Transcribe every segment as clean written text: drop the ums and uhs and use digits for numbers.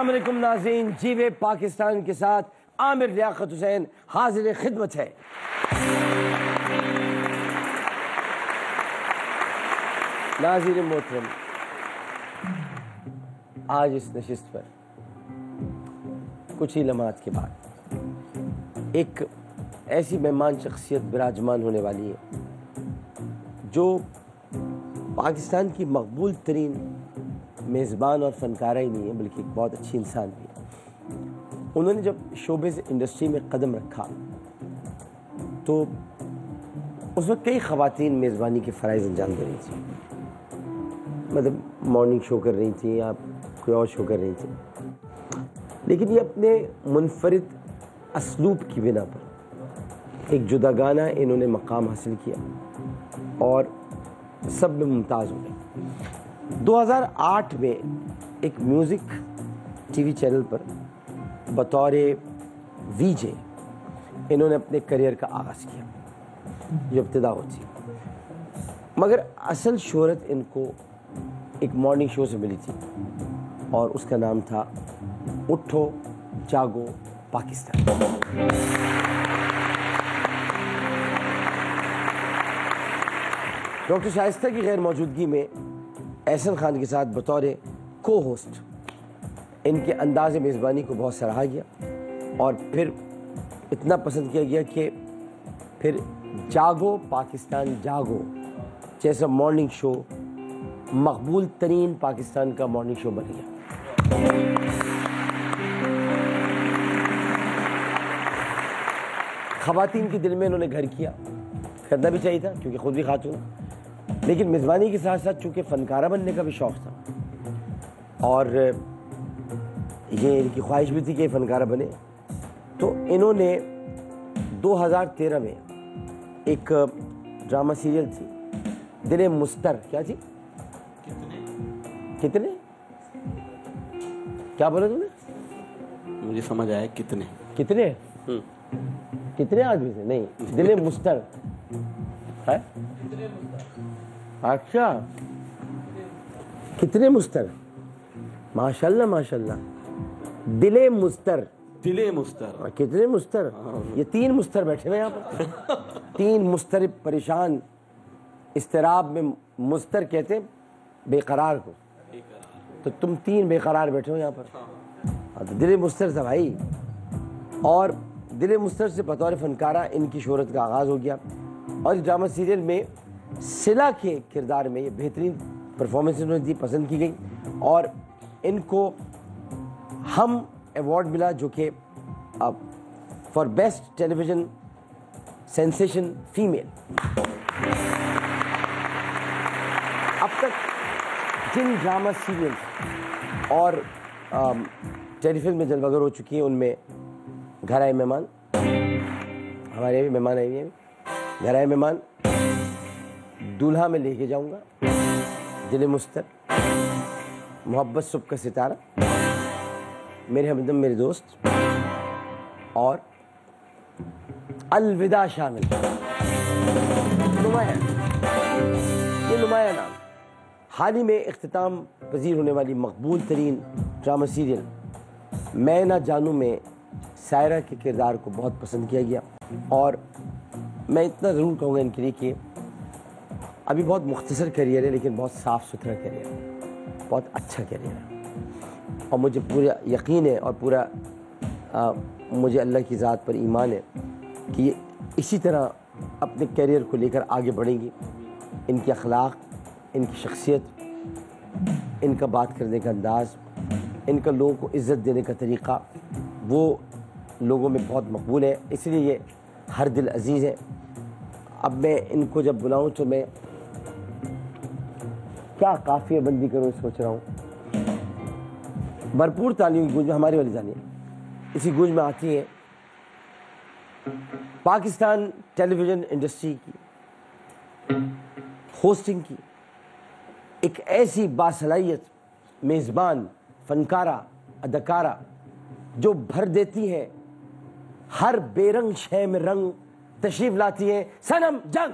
अस्सलाम वालेकुम नाज़रीन, जीवे पाकिस्तान के साथ आमिर लियाकत हुसैन हाजिर खिदमत है। नाज़रीन मोहतरम, आज इस नशिस्त पर कुछ ही लम्हात के बाद एक ऐसी मेहमान शख्सियत विराजमान होने वाली है जो पाकिस्तान की मकबूल तरीन मेज़बान और फ़नकारा ही नहीं है बल्कि एक बहुत अच्छी इंसान भी है। उन्होंने जब शोबिज़ इंडस्ट्री में कदम रखा तो उस वक्त कई ख़वातीन मेज़बानी के फ़राइज़ अंजाम दे रही थी, मतलब मॉर्निंग शो कर रही थी या कोई और शो कर रही थी, लेकिन ये अपने मुनफरिद असलूब की बिना पर एक जुदागाना इन्होंने मकाम हासिल किया और सब में मुमताज़ हो गए। 2008 में एक म्यूज़िक टीवी चैनल पर बतौर वीजे इन्होंने अपने करियर का आगाज़ किया जो इब्तिदा होती, मगर असल शोहरत इनको एक मॉर्निंग शो से मिली थी और उसका नाम था उठो जागो पाकिस्तान। डॉक्टर शाइस्ता की गैर मौजूदगी में एहसन खान के साथ बतौर को होस्ट इनके अंदाज़ मेज़बानी को बहुत सराहा गया और फिर इतना पसंद किया गया कि फिर जागो पाकिस्तान जागो जैसा मॉर्निंग शो मकबूल तरीन पाकिस्तान का मॉर्निंग शो बन गया। ख़वातीन के दिल में इन्होंने घर किया, करना भी चाहिए था क्योंकि ख़ुद भी खातून, लेकिन मेज़बानी के साथ साथ चूँकि फ़नकारा बनने का भी शौक़ था और ये इनकी ख्वाहिश भी थी कि फ़नकारा बने, तो इन्होंने 2013 में एक ड्रामा सीरियल थी दिले मुस्तर, क्या थी? कितने क्या बोला तुमने? मुझे समझ आया कितने कितने आदमी थे? नहीं, दिले मुस्तर है। अच्छा, कितने मुस्तर, माशाल्लाह माशाल्लाह, दिले मुस्तर कितने मुस्तर, ये 3 मुस्तर बैठे हुए यहाँ पर 3 मुस्तरिब परेशान, इस्तिराब में मुस्तर कहते हैं बेकरार को, तो तुम 3 बेकरार बैठे हो यहाँ पर। हाँ, तो दिले मुस्तर था भाई, और दिले मुस्तर से बतौर फ़नकारा इनकी शोहरत का आगाज़ हो गया और इस ड्रामा सीरियल में सिला के किरदार में ये बेहतरीन परफॉर्मेंस इन्होंने दी, पसंद की गई और इनको हम अवार्ड मिला जो कि for best television sensation female. अब तक जिन ड्रामा सीरियल और टेलीफिल्म में जलवागर हो चुकी हैं उनमें घर आए मेहमान, हमारे भी मेहमान आए हुए हैं, घर आए मेहमान, दूल्हा में लेके जाऊंगा, दिले मुस्तर, मोहब्बत सुबह का सितारा, मेरे हमदम मेरे दोस्त और अलविदा शामिल। नुमाया, ये नुमाया नाम हाल ही में इख्तिताम पजीर होने वाली मकबूल तरीन ड्रामा सीरियल मैं ना जानू में सायरा के किरदार को बहुत पसंद किया गया और मैं इतना ज़रूर कहूँगा इनके लिए कि अभी बहुत मुख्तसर करियर है लेकिन बहुत साफ़ सुथरा करियर है, बहुत अच्छा करियर है और मुझे पूरा यकीन है और पूरा मुझे अल्लाह की ज़ात पर ईमान है कि ये इसी तरह अपने करियर को लेकर आगे बढ़ेंगी। इनके अखलाक, इनकी शख्सियत, इनका बात करने का अंदाज़, इनका लोगों को इज़्ज़त देने का तरीक़ा वो लोगों में बहुत मकबूल है, इसलिए ये हर दिल अजीज़ है। अब मैं इनको जब बुलाऊं तो मैं क्या काफ़िया बंदी करूं सोच रहा हूँ। भरपूर तालियों की गूंज में हमारी वाली जानिए, इसी गूंज में आती है पाकिस्तान टेलीविज़न इंडस्ट्री की होस्टिंग की एक ऐसी बासलाहियत मेज़बान, फ़नकारा, अदाकारा जो भर देती है हर बेरंग शय में रंग, तशरीफ लाती है सनम जंग।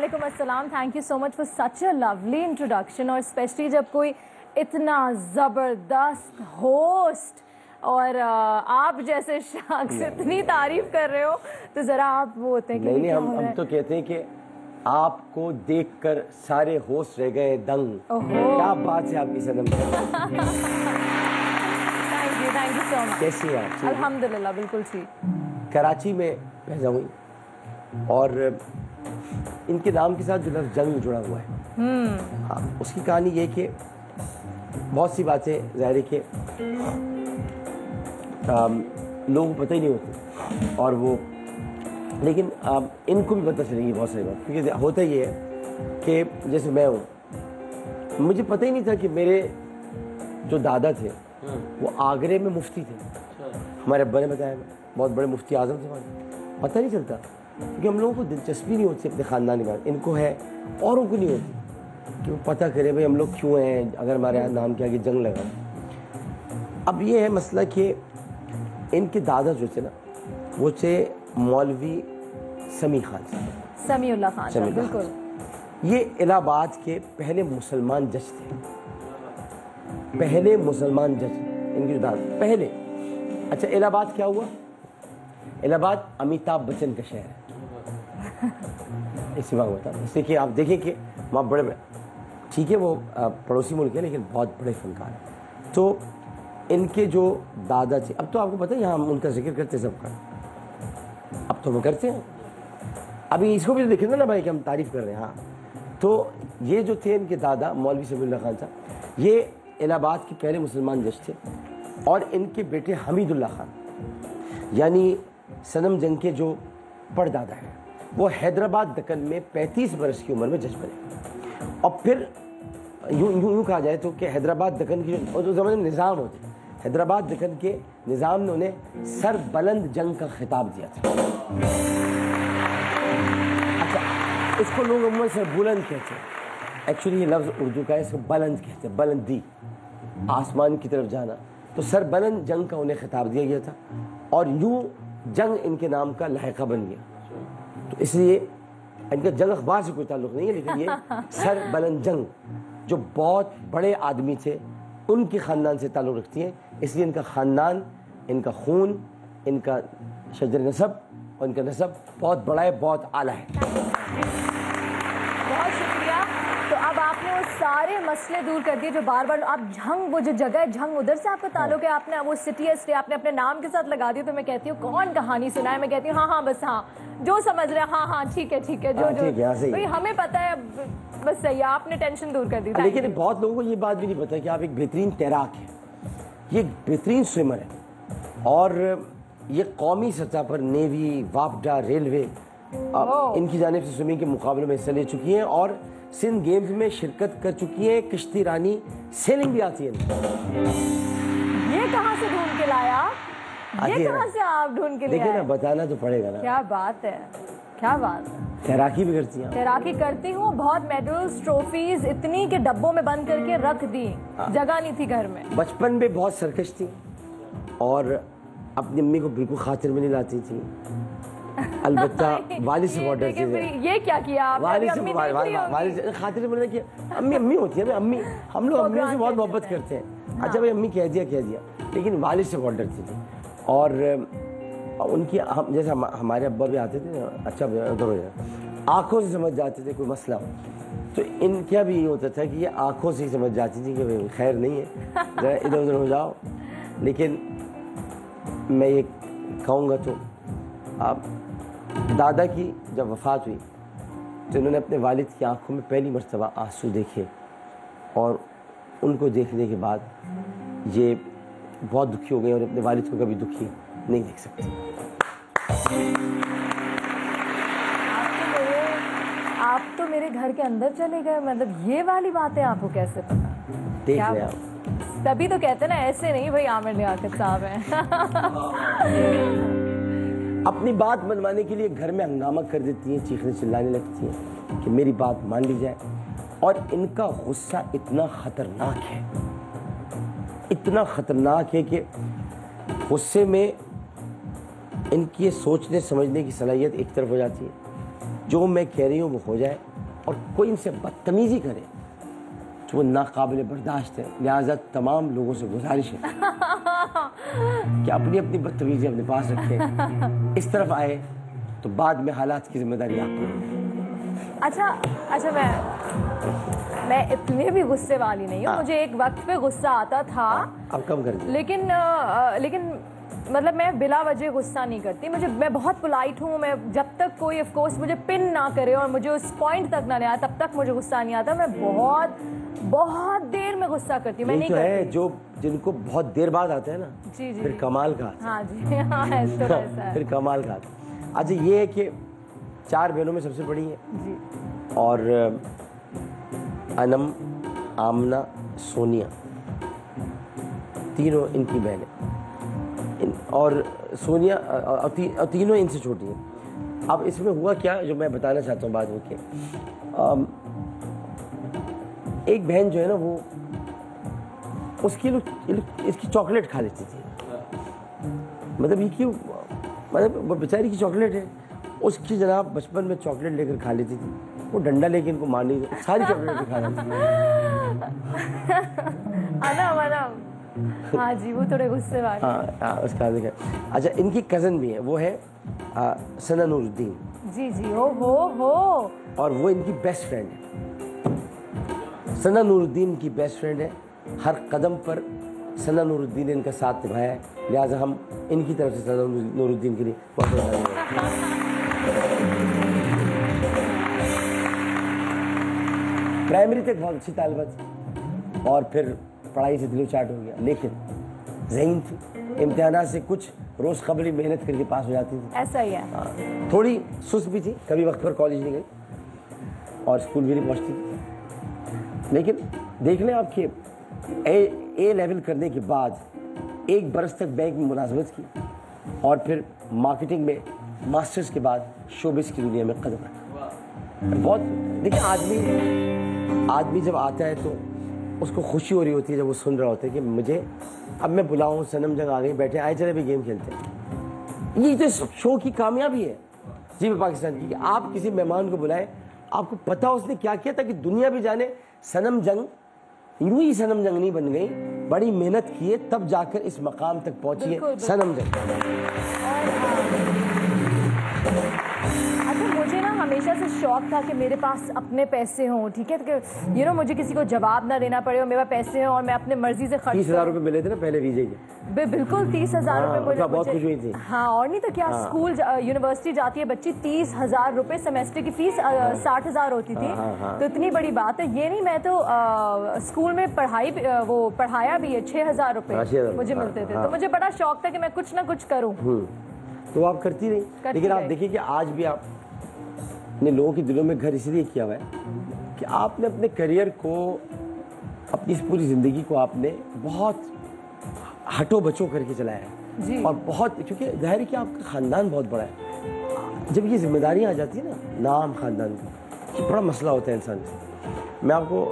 वालेकुम अस्सलाम। Thank you so much for such a lovely introduction, और स्पेशली जब कोई इतना ज़बरदस्त होस्ट और आप जैसे शख्स इतनी तारीफ कर रहे हो, तो ज़रा आप वो होते हैं कि नहीं, हम तो कहते हैं कि आपको देखकर सारे होस्ट रह गए दंग। क्या बात है आपकी Sanam. Thank you so much. कैसी हैं आप? अल्हम्दुलिल्लाह बिल्कुल ठीक। कराची में पैदा हुई और इनके नाम के साथ जो लफ्ज़ जंग जुड़ा हुआ है, हाँ, उसकी कहानी ये कि बहुत सी बातें ज़ाहिर है कि लोगों को पता ही नहीं होती, और वो लेकिन इनको भी पता चलेगी बहुत सारी बात, क्योंकि होता ये है कि जैसे मैं हूँ, मुझे पता ही नहीं था कि मेरे जो दादा थे वो आगरे में मुफ्ती थे। हमारे अब्बा ने बताया, बहुत बड़े मुफ्ती आज़म थे वहाँ। पता नहीं चलता क्योंकि हम लोगों को दिलचस्पी नहीं होती अपने ख़ानदान के बारे में, इनको है, औरों को नहीं होती कि वो पता करे भाई हम लोग क्यों हैं, अगर हमारे यहाँ नाम के आगे जंग लगा। अब ये है मसला कि इनके दादा जो थे ना, वो थे मौलवी समी खान साहब, समीउल्लाह खान साहब, बिल्कुल। ये इलाहाबाद के पहले मुसलमान जज थे, पहले मुसलमान जज इनके जो दादा पहले। अच्छा, इलाहाबाद क्या हुआ? इलाहाबाद अमिताभ बच्चन का शहर है। इसी बात बता, इसलिए कि आप देखें कि वहाँ बड़े, ठीक है वो पड़ोसी मुल्क है लेकिन बहुत बड़े फनकार हैं। तो इनके जो दादा थे, अब तो आपको पता है यहाँ हम उनका जिक्र करते हैं सबका, अब तो हम करते हैं, अभी इसको भी देखेंगे ना भाई कि हम तारीफ़ कर रहे हैं। हाँ, तो ये जो थे इनके दादा मौलवी समीउल्लाह खान साहब, ये इलाहाबाद के पहले मुसलमान जज थे, और इनके बेटे हमीदुल्लाह खान यानी सनम जंग के जो परदादा हैं, वो हैदराबाद दक्कन में 35 बरस की उम्र में जज बने। और फिर यूँ कहा जाए तो कि हैदराबाद दक्कन की जो ज़माने में निज़ाम होते, हैदराबाद दक्कन के निज़ाम ने उन्हें सर बुलंद जंग का खिताब दिया था। अच्छा, इसको लोग अमूमन सर बुलंद कहते हैं, एक्चुअली ये लफ्ज़ उर्दू का है, इसको बुलंद कहते हैं, बुलंदी, आसमान की तरफ जाना। तो सर बुलंद जंग का उन्हें खिताब दिया गया था, और यूँ जंग इनके नाम का लायका बन गया। तो इसलिए इनका जंग अखबार से कोई ताल्लुक़ नहीं है, लेकिन ये सर बुलंद जंग जो बहुत बड़े आदमी थे उनके ख़ानदान से ताल्लुक़ रखती हैं, इसलिए इनका ख़ानदान, इनका खून, इनका शजर नसब और इनका नसब बहुत बड़ा है, बहुत आला है। बहुत शुक्रिया। तो अब आपने वो सारे मसले दूर कर दिए जो बार बार आप झंग, वो जो जगह है झंग, उधर से आपका ताल्लुक है, आपने वो सिटी है स्टे आपने अपने नाम के साथ लगा दिया। तो मैं कहती हूँ कौन कहानी सुनाए, मैं कहती हूँ हाँ हाँ बस हाँ, जो समझ रहे हैं हाँ हाँ ठीक है जो भाई हमें पता है, बस सही है, आपने टेंशन दूर कर दी। लेकिन बहुत लोगों को ये बात भी नहीं पता कि आप एक बेहतरीन तैराक हैं, ये एक बेहतरीन स्विमर है, और ये कौमी सतह पर नेवी, वापडा, रेलवे इनकी जानिब से स्विमिंग के मुकाबले में हिस्सा ले चुकी हैं, और सिंध गेम्स में शिरकत कर चुकी हैं। किश्ती रानी सेलिंग भी आती है। ये कहाँ से ढूंढ के लाया? ये कहाँ से आप ढूंढ के देखिए ना, बताना तो पड़ेगा ना। क्या बात है, क्या बात है। तैराकी भी करती हैं? तैराकी करती हूँ, बहुत मेडल्स, ट्रॉफीज इतनी के डब्बों में बंद करके रख दी, जगह नहीं थी घर में। बचपन में बहुत सरकश थी और अपनी अम्मी को बिल्कुल खातिर में नहीं लाती थी। अलबत्ता वालिद से बहुत डरती थी। ये क्या किया आपने? वालिद से खातिर में कि अम्मी होती है, अम्मी, हम लोग अम्मियों से बहुत मोहब्बत करते हैं। अच्छा भाई अम्मी कह दिया, लेकिन वालिद से बहुत डरती थी। और उनकी हम जैसे हमारे अब्बा भी आते थे, अच्छा उधर हो जाए, आँखों से समझ जाते थे कोई मसला हो, तो इनका भी ये होता था कि ये आँखों से ही समझ जाती थी कि भाई खैर नहीं है, जरा इधर उधर हो जाओ। लेकिन मैं ये कहूँगा तो आप दादा की जब वफ़ात हुई तो इन्होंने अपने वालिद की आंखों में पहली मर्तबा आंसू देखे, और उनको देखने के बाद ये बहुत दुखी हो गए और अपने वालिद को कभी दुखी नहीं देख सकते। आप तो मेरे घर के अंदर चले गए, मतलब ये वाली बातें आपको कैसे पता? देख रहे आप, तभी तो कहते ना ऐसे नहीं भाई आमिर लियाकत साहब हैं। अपनी बात मनवाने के लिए घर में हंगामा कर देती हैं, चीखने चिल्लाने लगती हैं कि मेरी बात मान ली जाए। और इनका गुस्सा इतना ख़तरनाक है, इतना ख़तरनाक है कि गुस्से में इनकी सोचने समझने की सलाहियत एक तरफ हो जाती है, जो मैं कह रही हूँ वो हो जाए, और कोई इनसे बदतमीजी करे तो वो नाकाबिल बर्दाश्त है। लिहाजा तमाम लोगों से गुजारिश है कि अपनी अपनी बदतमीजी अपने पास रखें। इस तरफ आए तो बाद में हालात की जिम्मेदारी आपकी। अच्छा मैं इतनी भी गुस्से वाली नहीं हूँ। मुझे एक वक्त पे गुस्सा आता था। अब कम कर दिया। लेकिन मतलब मैं बिला वजह गुस्सा नहीं करती। मैं बहुत पोलाइट हूँ। मैं जब तक कोई ऑफ कोर्स मुझे पिन ना करे और मुझे उस पॉइंट तक ना ले आए तब तक मुझे गुस्सा नहीं आता। मैं बहुत देर में गुस्सा करती हूँ। मैं नहीं तो करती। है जो जिनको बहुत देर बाद आते हैं ना, जी फिर कमाल का आता है। हाँ जी हाँ ऐसा है। फिर कमाल का आता है। अच्छा ये है कि 4 बहनों में सबसे बड़ी है जी। और अनम, आमना, सोनिया, तीनों इनकी बहनें और सोनिया और तीनों इनसे छोटी हैं। अब इसमें हुआ क्या जो मैं बताना चाहता हूँ बाद में कि एक बहन जो है ना वो इसकी चॉकलेट खा लेती थी। मतलब ये क्यों, मतलब वो बेचारी की चॉकलेट है, उसकी जनाब बचपन में चॉकलेट लेकर खा लेती थी। वो डंडा लेके इनको मारनी सारी चॉकलेट खा लेती थी। हाँ जी वो थोड़े गुस्से वाले। हाँ उसका देखा। अच्छा इनकी कज़न भी है, वो है सना नूरुद्दीन। जी हो और वो इनकी बेस्ट फ्रेंड है। सना नूरुद्दीन की बेस्ट फ्रेंड है। हर कदम पर सना नूरुद्दीन ने इनका साथ निभाया है। लिहाजा हम इनकी तरफ से सना नूरुद्दीन के लिए बहुत प्राइमरी तक बहुत अच्छी तालिबात और फिर पढ़ाई से दिलो चाट हो गया, लेकिन ज़हीन थी। इम्तिहानात से कुछ रोज़ कबल ही मेहनत करके पास हो जाती थी। ऐसा ही है। थोड़ी सुस्त भी थी, कभी वक्त पर कॉलेज नहीं गई और स्कूल भी नहीं पहुँचती थी। लेकिन देख लें आपके ए लेवल करने के बाद 1 बरस तक बैंक में मुलाजमत की और फिर मार्केटिंग में मास्टर्स के बाद शोबिस की दुनिया में कदम रखा। बहुत देखिए आदमी जब आता है तो उसको खुशी हो रही होती है जब वो सुन रहा होता है कि मुझे अब मैं बुलाऊं, सनम जंग आ गई, बैठे आए चले भी गेम खेलते हैं। ये तो शो की कामयाबी है जी पाकिस्तान की कि आप किसी मेहमान को बुलाएं, आपको पता उसने क्या किया ताकि दुनिया भी जाने सनम जंग यूं ही सनम जंग नहीं बन गई, बड़ी मेहनत की है तब जाकर इस मकाम तक पहुंची है सनम जंग। अच्छा मुझे ना हमेशा से शौक था कि मेरे पास अपने पैसे हों, ठीक है, कि मुझे किसी को जवाब ना देना पड़े और मेरे पास पैसे हों और मैं अपने मर्जी से खर्च। 30,000 रुपए मिले थे ना पहले वीजे के। बिल्कुल 30,000 रुपए बहुत खुश हुई थी। हाँ और नहीं तो क्या। स्कूल यूनिवर्सिटी जाती है बच्ची, 30,000 रुपए सेमेस्टर की फीस 60,000 होती थी। तो इतनी बड़ी बात है ये नहीं। मैं तो स्कूल में पढ़ाया भी है, 6,000 रुपए मुझे मिलते थे। तो मुझे बड़ा शौक था कि मैं कुछ ना कुछ करूँ। तो आप करती रही, लेकिन आप देखिए कि आज भी आपने लोगों के दिलों में घर इसलिए किया हुआ है कि आपने अपने करियर को, अपनी इस पूरी ज़िंदगी को आपने बहुत हटो बचो करके चलाया है जी। और बहुत, क्योंकि जाहिर है कि आपका ख़ानदान बहुत बड़ा है। जब ये जिम्मेदारियाँ आ जाती है ना नाम ख़ानदान की, तो बड़ा मसला होता है इंसान से। मैं आपको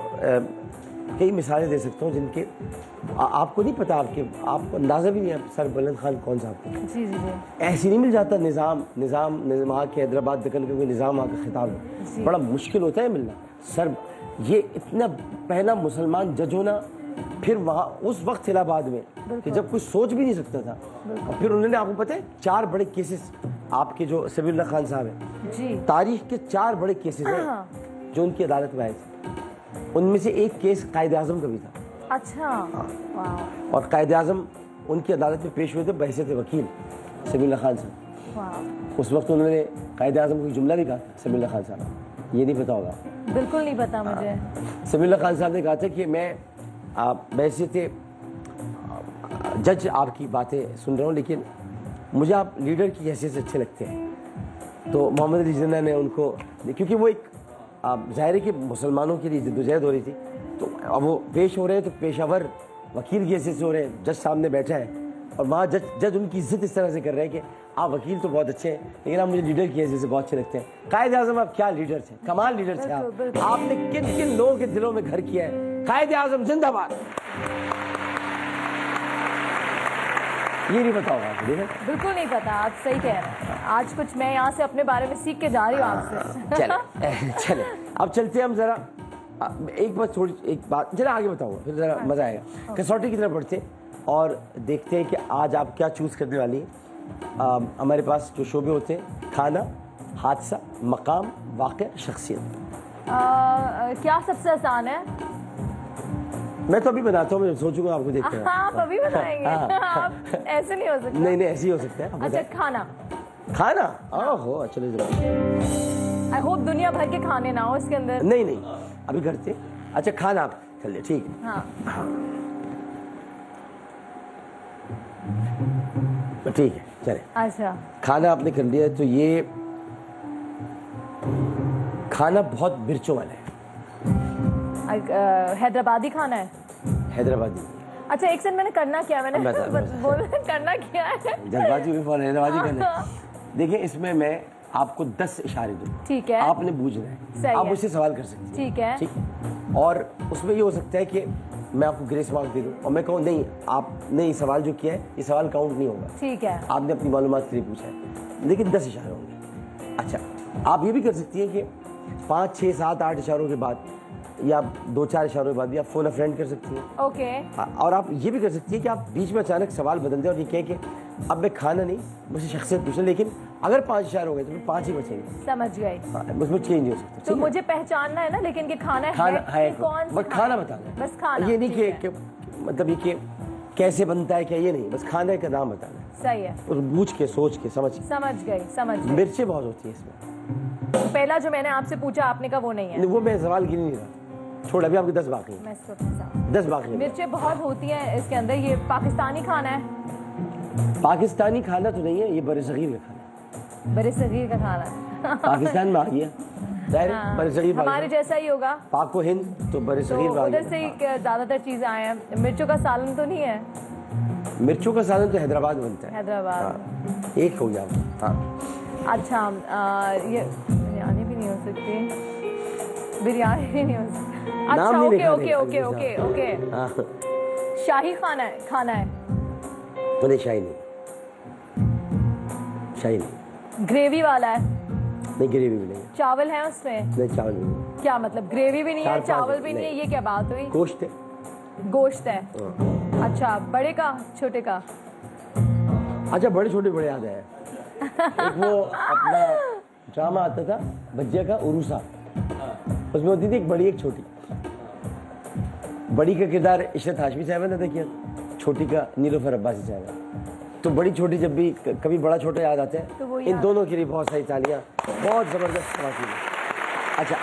कई मिसालें दे सकता हूँ जिनके आपको नहीं पता, आपको अंदाज़ा भी नहीं है सर बुलंद खान कौन सा आपको। जी। ऐसे नहीं मिल जाता निज़ाम वहाँ के हैदराबाद दक्कन का कोई निज़ाम वहाँ का खिताब है, बड़ा मुश्किल होता है मिलना। सर ये इतना पहला मुसलमान जज होना, फिर वहाँ उस वक्त इलाहाबाद में कि जब कोई सोच भी नहीं सकता था। और फिर उन्होंने, आपको पता है 4 बड़े केसेस आपके जो सबीउल्लाह खान साहब हैं जी, तारीख के 4 बड़े केसेस हैं जो उनकी अदालत में आए थे। उनमें से एक केस कायद आज़म का भी था। अच्छा और कायद आज़म उनकी अदालत में पेश हुए थे बहैसियत वकील सबीउल्लाह खान साहब। उस वक्त उन्होंने कायद आज़म को जुमला भी कहा था सबीउल्लाह खान साहब, ये नहीं पता होगा। बिल्कुल नहीं पता मुझे। सबीउल्लाह खान साहब ने कहा था कि मैं बहैसियत जज आपकी बातें सुन रहा हूँ, लेकिन मुझे आप लीडर की हैसियत से अच्छे लगते हैं। तो मोहम्मद अली जिन्ना ने उनको, क्योंकि वो एक ज़ाहिर है कि मुसलमानों के लिए जद्दोजहद हो रही थी, तो अब वो पेश हो रहे हैं तो पेशावर वकील की हैसियत से हो रहे हैं, जज सामने बैठा है और वहाँ जज उनकी इज्जत इस तरह से कर रहे हैं कि आप वकील तो बहुत अच्छे हैं लेकिन आप मुझे लीडर की हैसियत से बहुत अच्छे लगते हैं। कायद आज़म आप क्या लीडर थे, कमाल लीडर थे आप। आपने किन किन लोगों के दिलों में घर किया है। कायद आज़म जिंदाबाद। ये नहीं पता होगा आपको। बिल्कुल नहीं पता, आप सही कह रहे हैं। आज कुछ मैं यहाँ से अपने बारे में सीख के जा रही हूँ आपसे। चले अब चलते हैं हम जरा एक बात जरा आगे बताऊंगा, फिर जरा मजा आएगा। कसौटी की तरफ बढ़ते हैं और देखते हैं कि आज आप क्या चूज करने वाली हैं। हमारे पास जो शोबे होते हैं, खाना, हादसा, मकाम, वाक़या, शख्सियत। क्या सबसे आसान है? मैं तो अभी बनाता हूँ, मैं सोचूंगा आपको देखते हैं। आप अभी बताएंगे? आप ऐसे नहीं हो सकता। नहीं ऐसे ही हो सकता है। अच्छा, खाना। खाना, ओहो चलो जरा। आई होप दुनिया भर के खाने ना हो इसके अंदर। नहीं अभी करते। अच्छा खाना आप चलिए, ठीक है। हाँ ठीक है चले। अच्छा, खाना आपने कर लिया है, तो ये खाना बहुत मिर्चों वाला है। हैदराबादी खाना है। हैदराबादी। अच्छा, एक सेकंड, मैंने करना क्या? मैंने बोला करना क्या है? जज्बाती हैदराबादी करना। देखिए इसमें मैं आपको 10 इशारे दूँ, ठीक है, आपने बूझना है। आप मुझसे सवाल कर सकते हैं, ठीक है, ठीक है। और उसमें ये हो सकता है कि मैं आपको ग्रेस मार्क दे दूं और मैं कहूँ नहीं, आपने सवाल जो किया है ये सवाल काउंट नहीं होगा, ठीक है, आपने अपनी मालूमात के लिए पूछा है, लेकिन 10 इशारे होंगे। अच्छा, आप ये भी कर सकती हैं कि 5, 6, 7, 8 इशारों के बाद या 2-4 इशारों के बाद भी आप फोन अ फ्रेंड कर सकती हैं। ओके। और आप ये भी कर सकती हैं कि आप बीच में अचानक सवाल बदल दें और ये कहें कि अब मैं खाना नहीं, मुझे शख्सियत पूछना, लेकिन अगर 5 इशारे हो गए तो फिर 5 ही बचेंगे। समझ गई। उसमें चेंज नहीं हो सकता। तो मुझे पहचानना है ना, लेकिन कि खाना है कौन सा? बस खाना बताना है, बस खाना। ये नहीं कि मतलब ये कि कैसे बनता है क्या, ये नहीं, बस खाने का नाम बताना है। सही है। और बूझ के, सोच के, समझ गई। मिर्चें बहुत होती है इसमें। तो पहला जो मैंने आपसे पूछा, आपने कहा वो नहीं है। वो मैं सवाल गिन नहीं रहा, छोड़, अभी आपके 10 बाकी हैं। 10 बाकी हैं। मिर्चें बहुत होती हैं इसके अंदर। ये पाकिस्तानी खाना है? पाकिस्तानी खाना तो नहीं है, ये बड़े-सगीर का खाना है। बड़े-सगीर का खाना पाकिस्तान में आ गया, हाँ, बड़े-सगीर हमारे जैसा ही होगा। पाक व हिंद तो बड़े-सगीर तो उधर से ही ज्यादातर चीजें आए हैं। मिर्चों का सालन तो नहीं है? मिर्चों का सालन तो हैदराबाद बनता है। हैदराबाद। हाँ, एक हो गया। हाँ। अच्छा, ये बिरयानी भी नहीं हो सकती। बिरयानी भी नहीं हो सकती। अच्छा, ओके। शाही खाना है? नहीं, शाही नहीं। ग्रेवी वाला है? नहीं, ग्रेवी भी नहीं। चावल है उसमें? नहीं, चावल भी नहीं। क्या मतलब ग्रेवी भी नहीं है, चावल भी नहीं है? ये क्या बात हुई? गोश्त है। अच्छा, बड़े का छोटे का? अच्छा, बड़े छोटे बड़े याद है। एक वो अपना ड्रामा आता था भज्जिया का, उरूसा, उसमें होती थी एक बड़ी एक छोटी। बड़ी का किरदार इशरत हाशमी साहब ने अदा किया, छोटी का नीलोफर अब्बासी साहब। तो बड़ी छोटी जब भी कभी बड़ा छोटा याद आता है तो इन दोनों के लिए बहुत सारी तालियां, बहुत जबरदस्त तमाशे। अच्छा,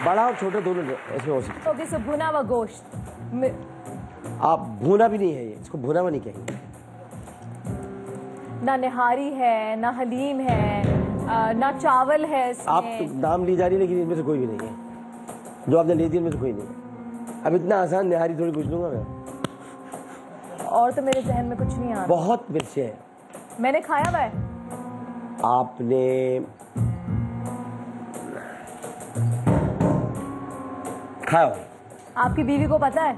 बड़ा और छोटा दोनों इसमें हो सकते। ओके, सो भुना हुआ गोश्त। आप भुना भी नहीं है ये, इसको भुना हुआ नहीं कहेंगे। ना निहारी है, ना हलीम है, ना चावल है इसमें। आप तो नाम ली जा रही है, लेकिन इनमें से कोई भी नहीं है जो आपने ले दी, इनमें से कोई नहीं है। अब इतना आसान निहारी थोड़ी पूछ लूंगा मैं। और तो मेरे जहन में कुछ नहीं आ रहा। बहुत मिर्चें हैं। मैंने खाया हुआ है? आपने खाया हुआ? आपकी बीवी को पता है?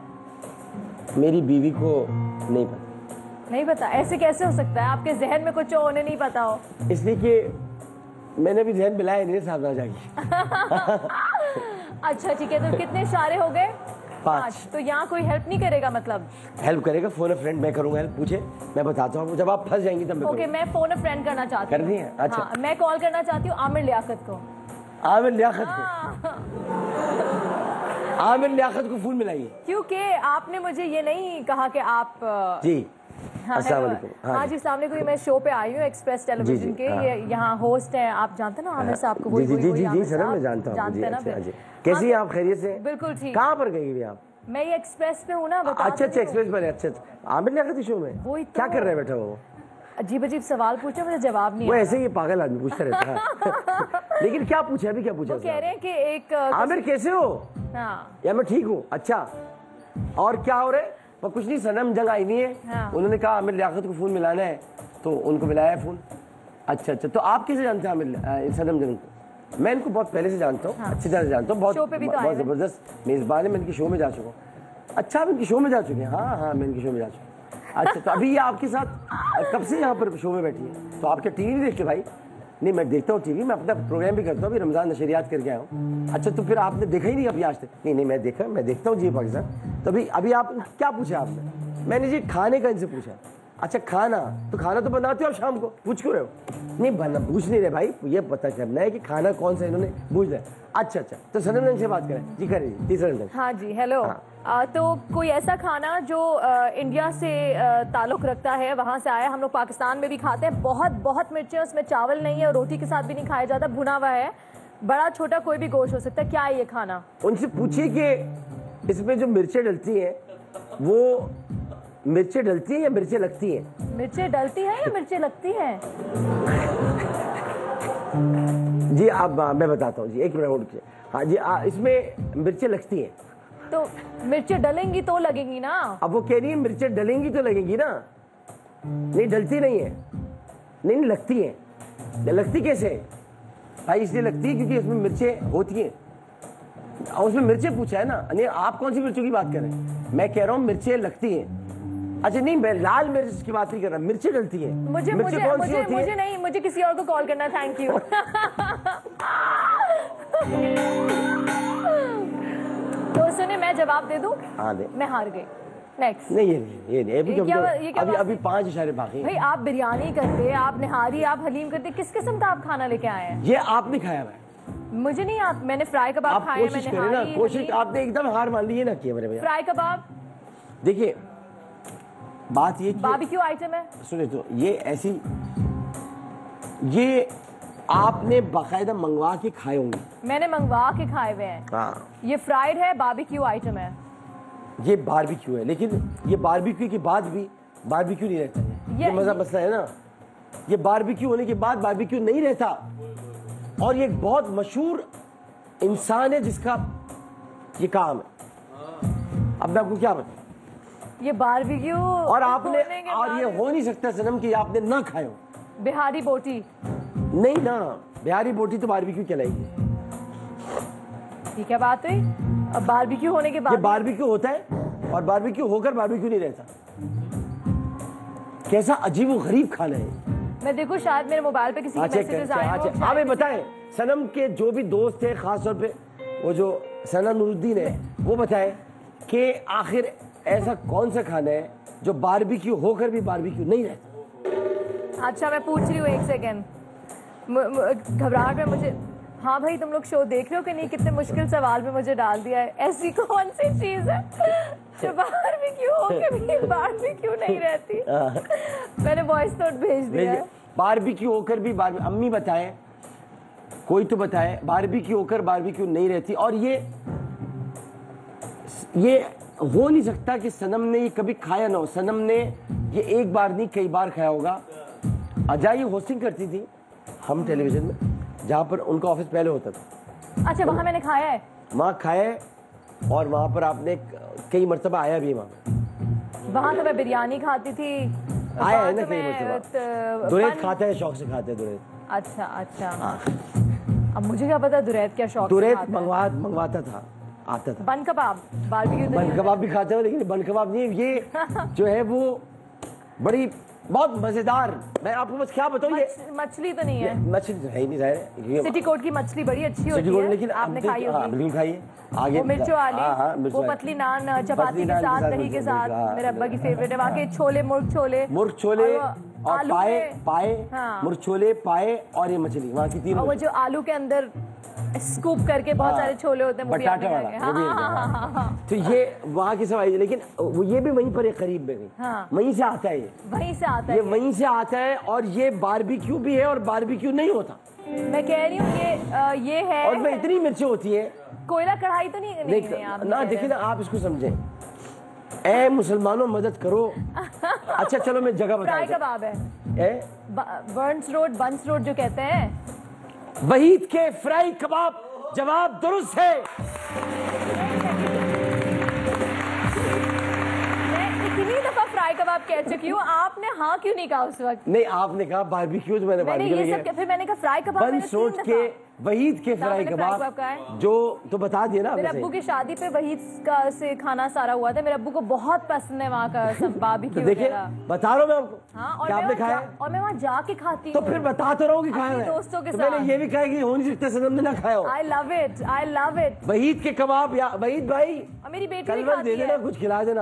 मेरी बीवी को नहीं पता। नहीं पता? ऐसे कैसे हो सकता है? आपके जहन में कुछ हो, उन्हें नहीं पता हो? इसलिए कि मैंने भी जहन मिलाया नहीं साहब ना जाके। अच्छा, ठीक है। तो कितने इशारे हो गए? 5। तो यहाँ कोई हेल्प नहीं करेगा? मतलब हेल्प करेगा फोन अ फ्रेंड, मैं करूंगा हेल्प। पूछे, मैं बताता हूँ, जब आप फंस जाएंगी तब मैं ओके, मैं फोन अ फ्रेंड करना चाहती हूँ। करनी है? अच्छा। हाँ, मैं कॉल करना चाहती हूँ आमिर लियाकत को। आमिर लियाकत को फोन मिलाइए, क्योंकि आपने मुझे ये नहीं कहा कि आप जी। हाँ, अस्सलाम वालेकुम। हाँ जी, अस्सलाम वालेकुम। मैं शो पे आई हूँ एक्सप्रेस टेलीविजन के। ये यहाँ होस्ट हैं, आप जानते हैं ना आमिर साहब को? जी सर, मैं जानता हूँ। जानते हैं ना? कैसी हैं आप? खैरियत से? बिल्कुल ठीक। कहाँ पर गई आप? मैं ये एक्सप्रेस पे हूँ ना, बता। अच्छा, एक्सप्रेस पर। अच्छा, आमिर लियाकत शो में क्या कर रहे हैं? बैठा वो अजीब सवाल पूछे, मुझे जवाब नहीं। वो ऐसे ही पागल आदमी पूछता रहता है। लेकिन क्या पूछा अभी? क्या पूछा? वो कह रहे हैं कि एक आमिर कैसे हो? हाँ, या मैं ठीक हूँ। अच्छा, और क्या हो रहा है? वो कुछ नहीं, सनम जंग आई नहीं है। हाँ। उन्होंने कहा आमिर लियाकत को फोन मिलाना है, तो उनको मिलाया फोन। अच्छा, तो आप कैसे जानते हैं आमिर सनम जंग को? मैं इनको बहुत पहले से जानता हूँ। हाँ। अच्छी तरह से जानता हूँ। बहुत जबरदस्त मेजबान है। मैं इनकी शो में जा चुका हूँ। अच्छा, आप इनकी शो में जा चुके हैं? हाँ, मैं इनकी शो में जा चुका हूँ। अच्छा, तो अभी ये आपके साथ कब से यहाँ पर शो में बैठी है? तो आप क्या टीवी नहीं देखते भाई? नहीं मैं देखता हूँ टीवी, मैं अपना प्रोग्राम भी करता हूँ, अभी रमजान नशरियात करके आया हूँ। अच्छा तो फिर आपने देखा ही नहीं अभी आज तक? नहीं नहीं मैं देखता हूँ जी पाकिस्तान। तो अभी आप क्या पूछा आपने? मैंने जी खाने का इनसे पूछा। अच्छा खाना तो बनाते हो आप शाम को, पूछ क्यों रहे हो? नहीं बना पूछ नहीं रहे भाई, ये पता करना है कि खाना कौन सा इन्होंने पूछ लिया। अच्छा तो सनम रंग से बात करें जी, करें तीसरा रंग। हाँ जी हेलो। तो कोई ऐसा खाना जो इंडिया से ताल्लुक रखता है, वहाँ से आया, हम लोग पाकिस्तान में भी खाते हैं, बहुत मिर्चें, उसमें चावल नहीं है और रोटी के साथ भी नहीं खाया जाता, भुना हुआ है, बड़ा छोटा कोई भी गोश्त हो सकता है, क्या है ये खाना? उनसे पूछिए कि इसमें जो मिर्चें डलती हैं वो मिर्चें डलती हैं या मिर्चें लगती हैं? मिर्चें डलती हैं या मिर्चें लगती हैं? जी आप मैं बताता हूँ जी, एक मिनट होल्ड कीजिए। हाँ जी इसमें मिर्चें लगती हैं। तो मिर्चें डलेंगी तो लगेंगी ना। अब वो कह रही है मिर्चें डलेंगी तो लगेंगी ना। नहीं डलती नहीं है, नहीं लगती है। लगती कैसे भाई? इसलिए लगती है क्योंकि इसमें मिर्चें होती हैं। और उसमें मिर्चें पूछा है ना, नहीं आप कौन सी मिर्चों की बात कर रहे हैं? मैं कह रहा हूँ मिर्चें लगती हैं। अच्छा नहीं मैं लाल मिर्च की बात नहीं कर रहा, मिर्चें डलती हैं। मुझे किसी और को कॉल करना, थैंक यू। तो सुने मैं जवाब दे दूं? हाँ दे। मैं हार गई। नेक्स्ट। नहीं ये नहीं अभी 5 इशारे बाकी। भाई आप बिरयानी करते, आप निहारी, आप हलीम करते, किस किस्म का आप खाना लेके आए हैं? ये आपने खाया है? मुझे नहीं, आप मैंने फ्राई कबाब खाए, कोशिश करें ना, कोशिश आपने एकदम हार मान ली है ना किया मेरे भैया। फ्राई कबाब देखिए बात ये बारबेक्यू आइटम है। सुने तो ये आपने बाकायदा मंगवा के खाए होंगे। मैंने मंगवा के खाए हुए हैं। हाँ ये फ्राइड है, बारबेक्यू आइटम है। ये बारबेक्यू है, लेकिन ये बारबेक्यू के बाद भी बारबेक्यू नहीं रहता है। ये मसला है ना, ये बारबेक्यू होने के बाद बारबेक्यू नहीं रहता। और ये एक बहुत मशहूर इंसान है जिसका ये काम है। अब मैं आपको क्या बताऊं, ये बारबेक्यू और आपने और ये हो नहीं सकता सनम कि आपने ना खाए हो। बिहारी बोटी नहीं ना, बिहारी बोटी तो बारबेक्यू कहलाएगी। ठीक है बात हुई। अब बारबेक्यू होने के बाद ये बारबेक्यू होता है और बारबेक्यू होकर बारबेक्यू नहीं रहता। कैसा अजीब व गरीब खाना है। मैं देखो शायद मेरे मोबाइल पे किसी के मैसेजेस आए हैं। हमें बताएं सनम के जो भी दोस्त थे, खास तौर पे वो जो सना नूरुद्दीन है, वो बताए कि आखिर ऐसा कौन सा खाना है जो बारबेक्यू होकर भी बारबेक्यू नहीं रहता। अच्छा मैं पूछ रही हूँ, एक सेकेंड, घबराहट में मुझे। हाँ भाई तुम लोग शो देख रहे हो कि नहीं? कितने मुश्किल सवाल में मुझे डाल दिया है। ऐसी कौन सी चीज है जो बारबेक्यू होकर भी बारबेक्यू नहीं रहती? मैंने वॉइस नोट भेज दिया है। बारबेक्यू होकर भी अम्मी बताए, कोई तो बताए बारबेक्यू होकर बारबेक्यू नहीं रहती। और ये हो नहीं सकता कि सनम ने ये कभी खाया ना हो। सनम ने ये एक बार नहीं कई बार खाया होगा। अजय ये होस्टिंग करती थी हम टेलीविजन में, जहाँ पर उनका ऑफिस पहले होता था। अच्छा वहाँ मैंने खाया है? वहाँ खाया है और वहाँ पर आपने कई मरतबा आया भी है। वहाँ तो मैं बिरयानी खाती थी। आया है ना कई मरतबा। दुरैत खाता है, शौक से खाते हैं दुरैत। अच्छा अब मुझे क्या पता दुरैत क्या शौक। दुरैत मंगवाता था, आता था। बन कबाब, बारबेक्यू बन कबाब भी खाते हो, लेकिन बन कबाब नहीं, ये जो है वो बड़ी बहुत मजेदार। मैं आपको बस क्या बताऊं, ये मछली तो नहीं है? मछली तो है ही नहीं जाहिर। सिटी कोट की मछली बड़ी अच्छी होती है, लेकिन आपने खाई होगी? बिल्कुल खाइए। आगे वो मिर्चों वाली, वो पतली नान चपाती के साथ, दही के साथ, मेरे अब्बा की फेवरेट है। वहाँ के छोले, मुर्ग छोले और पाए मुर्ग छोले, पाए और ये मछली, वहाँ की 3। वो जो आलू के अंदर स्कूप करके बहुत सारे छोले होते हैं, बटाटा वाला। तो ये वहाँ की सवाई, लेकिन वो ये भी वहीं पर करीब में गई। वहीं से आता है, ये वहीं से आता है। और ये बारबेक्यू भी है और बारबेक्यू नहीं होता। मैं कह रही हूँ ये है। और में इतनी मिर्चें होती है। कोयला कढ़ाई तो नहीं ना देखिए ना, आप इसको समझें। ए मुसलमानों मदद करो। अच्छा चलो मैं जगह बता। फ्राई कबाब है, बंस रोड जो कहते हैं। वहीद के फ्राई कबाब जवाब दुरुस्त है। मैं इतनी दफा फ्राई कबाब आप कह चुकी हूँ, आपने हाँ क्यों नहीं कहा उस वक्त? नहीं, आपने कहा बारबेक्यू, तो मैंने मैंने ये सब, फिर मैंने कहा फ्राई कबाब, बन सोच के वहीद के फ्राई कबाब जो तो बता दिए ना। मेरे अब्बू की शादी पे वहीद का से खाना सारा हुआ था, मेरे अब्बू को बहुत पसंद है वहाँ का सब बारबेक्यू। तो देखिए, बता रहा हूँ मैं आपको। हाँ, और क्या आपने खाया? और मैं वहाँ जाके खाती तो हूँ। फिर बता तो रहा हूँ कि खाया है। दोस्तों के तो साथ। मैंने ये भी कहा कि हो नहीं सकता सनम ने ना खाया हो। I love it, I love it. Waheed के कबाब, या वहीद भाई और मेरी बेटी भी कलवल खाती दे देना, है। कुछ खिला देना।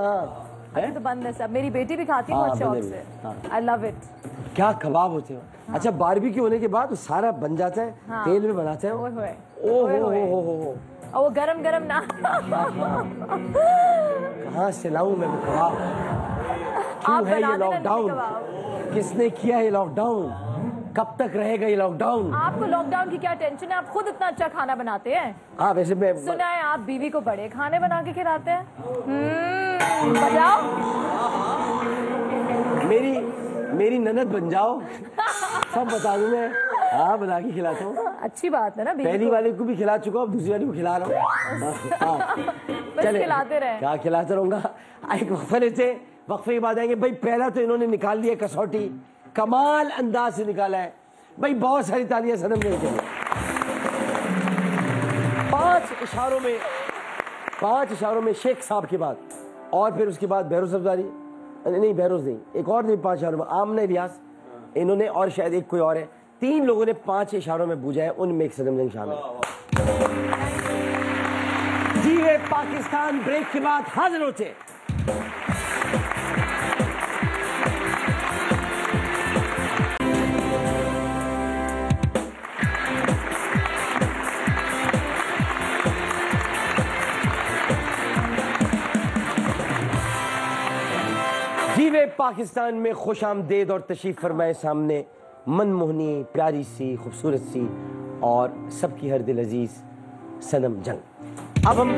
हाँ तो बंद है सब, मेरी बेटी भी खाती है हाँ, बहुत शौक मैंने भी। से। हाँ। I love it. क्या कबाब होते हो। अच्छा, बारबेक्यू होने के बाद वो सारा बन जाता है, हाँ। तेल में बनाते हैं। ओए होए, ओह ओए हो होए। हो। और वो गरम गरम ना। कहाँ से लाऊं मैं वो कबाब? आप क्यों है बना ये देना लॉकडाउन? कबाब। किसने किया ये लॉकडाउन? कब तक रहेगा ये लॉकडाउन? आपको लॉकडाउन की क्या टेंशन है? आप खुद इतना अच्छा खाना बनाते हैं। हाँ, वैसे मैं सुना है आप बीवी को बड़े खाने बना के खिलाते हैं। बताओ। मेरी ननद बन जाओ, सब बता दूं मैं। हाँ, बना के खिलाता हूँ। अच्छी बात है ना, बीवी पहली को। वाले को भी खिला चुका हूँ, दूसरी वाली को खिला रहा हूँ। हाँ, बस खिलाते रहे। क्या खिलाता रहूंगा। एक वक्फे लेते, वक्फे के बाद आएंगे। भाई पहला तो इन्होंने निकाल लिया कसौटी, कमाल अंदाज से निकाला है भाई। बहुत सारी तालियां सनम ने के लिए। 5 इशारों में शेख साहब के बाद, और फिर उसके बाद बहरोज अफजारी, नहीं बहरोज नहीं, एक और नहीं, 5 इशारों में आमना इलियास, इन्होंने, और शायद एक कोई और है। 3 लोगों ने 5 इशारों में बूझा है, उनमें एक सनम जंग शामिल है। जी वे पाकिस्तान ब्रेक के बाद हाजिर होते। जीवे पाकिस्तान में खुश आमदेद और तशरीफ फरमाए सामने मनमोहनी, प्यारी सी, खूबसूरत सी और सबकी हर दिल अजीज सनम जंग। अब हम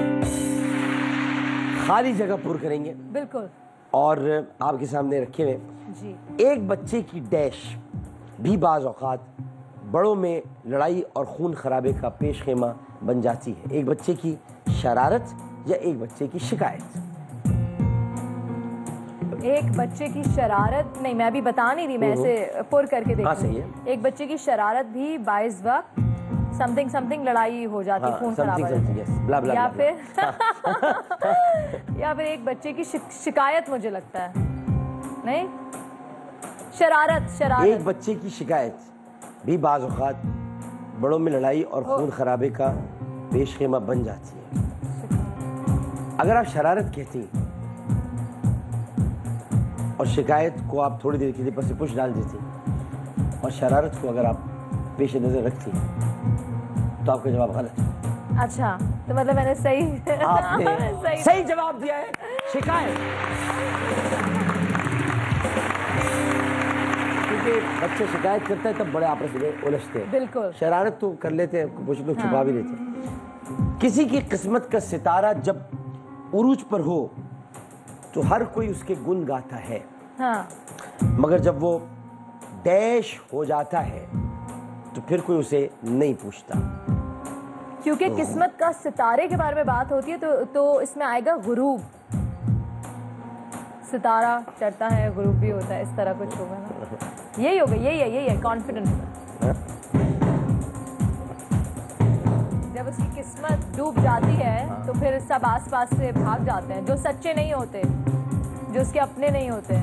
खाली जगह पूर करेंगे बिल्कुल, और आपके सामने रखे हुए जी। एक बच्चे की डैश भी बाज़ औक़ात बड़ों में लड़ाई और खून खराबे का पेश खेमा बन जाती है। एक बच्चे की शरारत या एक बच्चे की शिकायत। एक बच्चे की शरारत नहीं, मैं अभी बता नहीं रही, मैं ऐसे पुर करके देख हाँ, रही सही हूँ। है। एक बच्चे की शरारत भी बाइस वक्त समथिंग समथिंग लड़ाई हो जाती, हाँ, खून something, खराबा something, yes. Blah, blah, या blah, फिर या फिर एक बच्चे की शिकायत, मुझे लगता है। नहीं, शरारत। एक बच्चे की शिकायत भी बाज़ औक़ात बड़ों में लड़ाई और खून खराबे का पेश खेमा बन जाती है। अगर आप शरारत कहती और शिकायत को आप थोड़ी देर के लिए बस पुश डाल देती, और शरारत को अगर आप पेश नज़र रखती, तो आपका जवाब गलत है। अच्छा, तो मतलब मैंने आपने सही जवाब दिया है, शिकायत। क्योंकि बच्चे शिकायत करते हैं तब बड़े आपस में उलझते हैं। बिल्कुल। शरारत तो कर लेते हैं, कुछ लोग छुपा भी लेते हैं। किसी की किस्मत का सितारा जब उरूज पर हो तो हर कोई उसके गुण गाता है। हाँ। मगर जब वो डैश हो जाता है तो फिर कोई उसे नहीं पूछता। क्योंकि किस्मत का सितारे के बारे में बात होती है, तो इसमें आएगा गुरूब। सितारा चढ़ता है, गुरूब भी होता है, इस तरह कुछ होगा ना। यही होगा, यही है कॉन्फिडेंस। जब उसकी किस्मत डूब जाती है तो फिर सब आसपास से भाग जाते हैं, जो सच्चे नहीं होते, जो उसके अपने नहीं होते।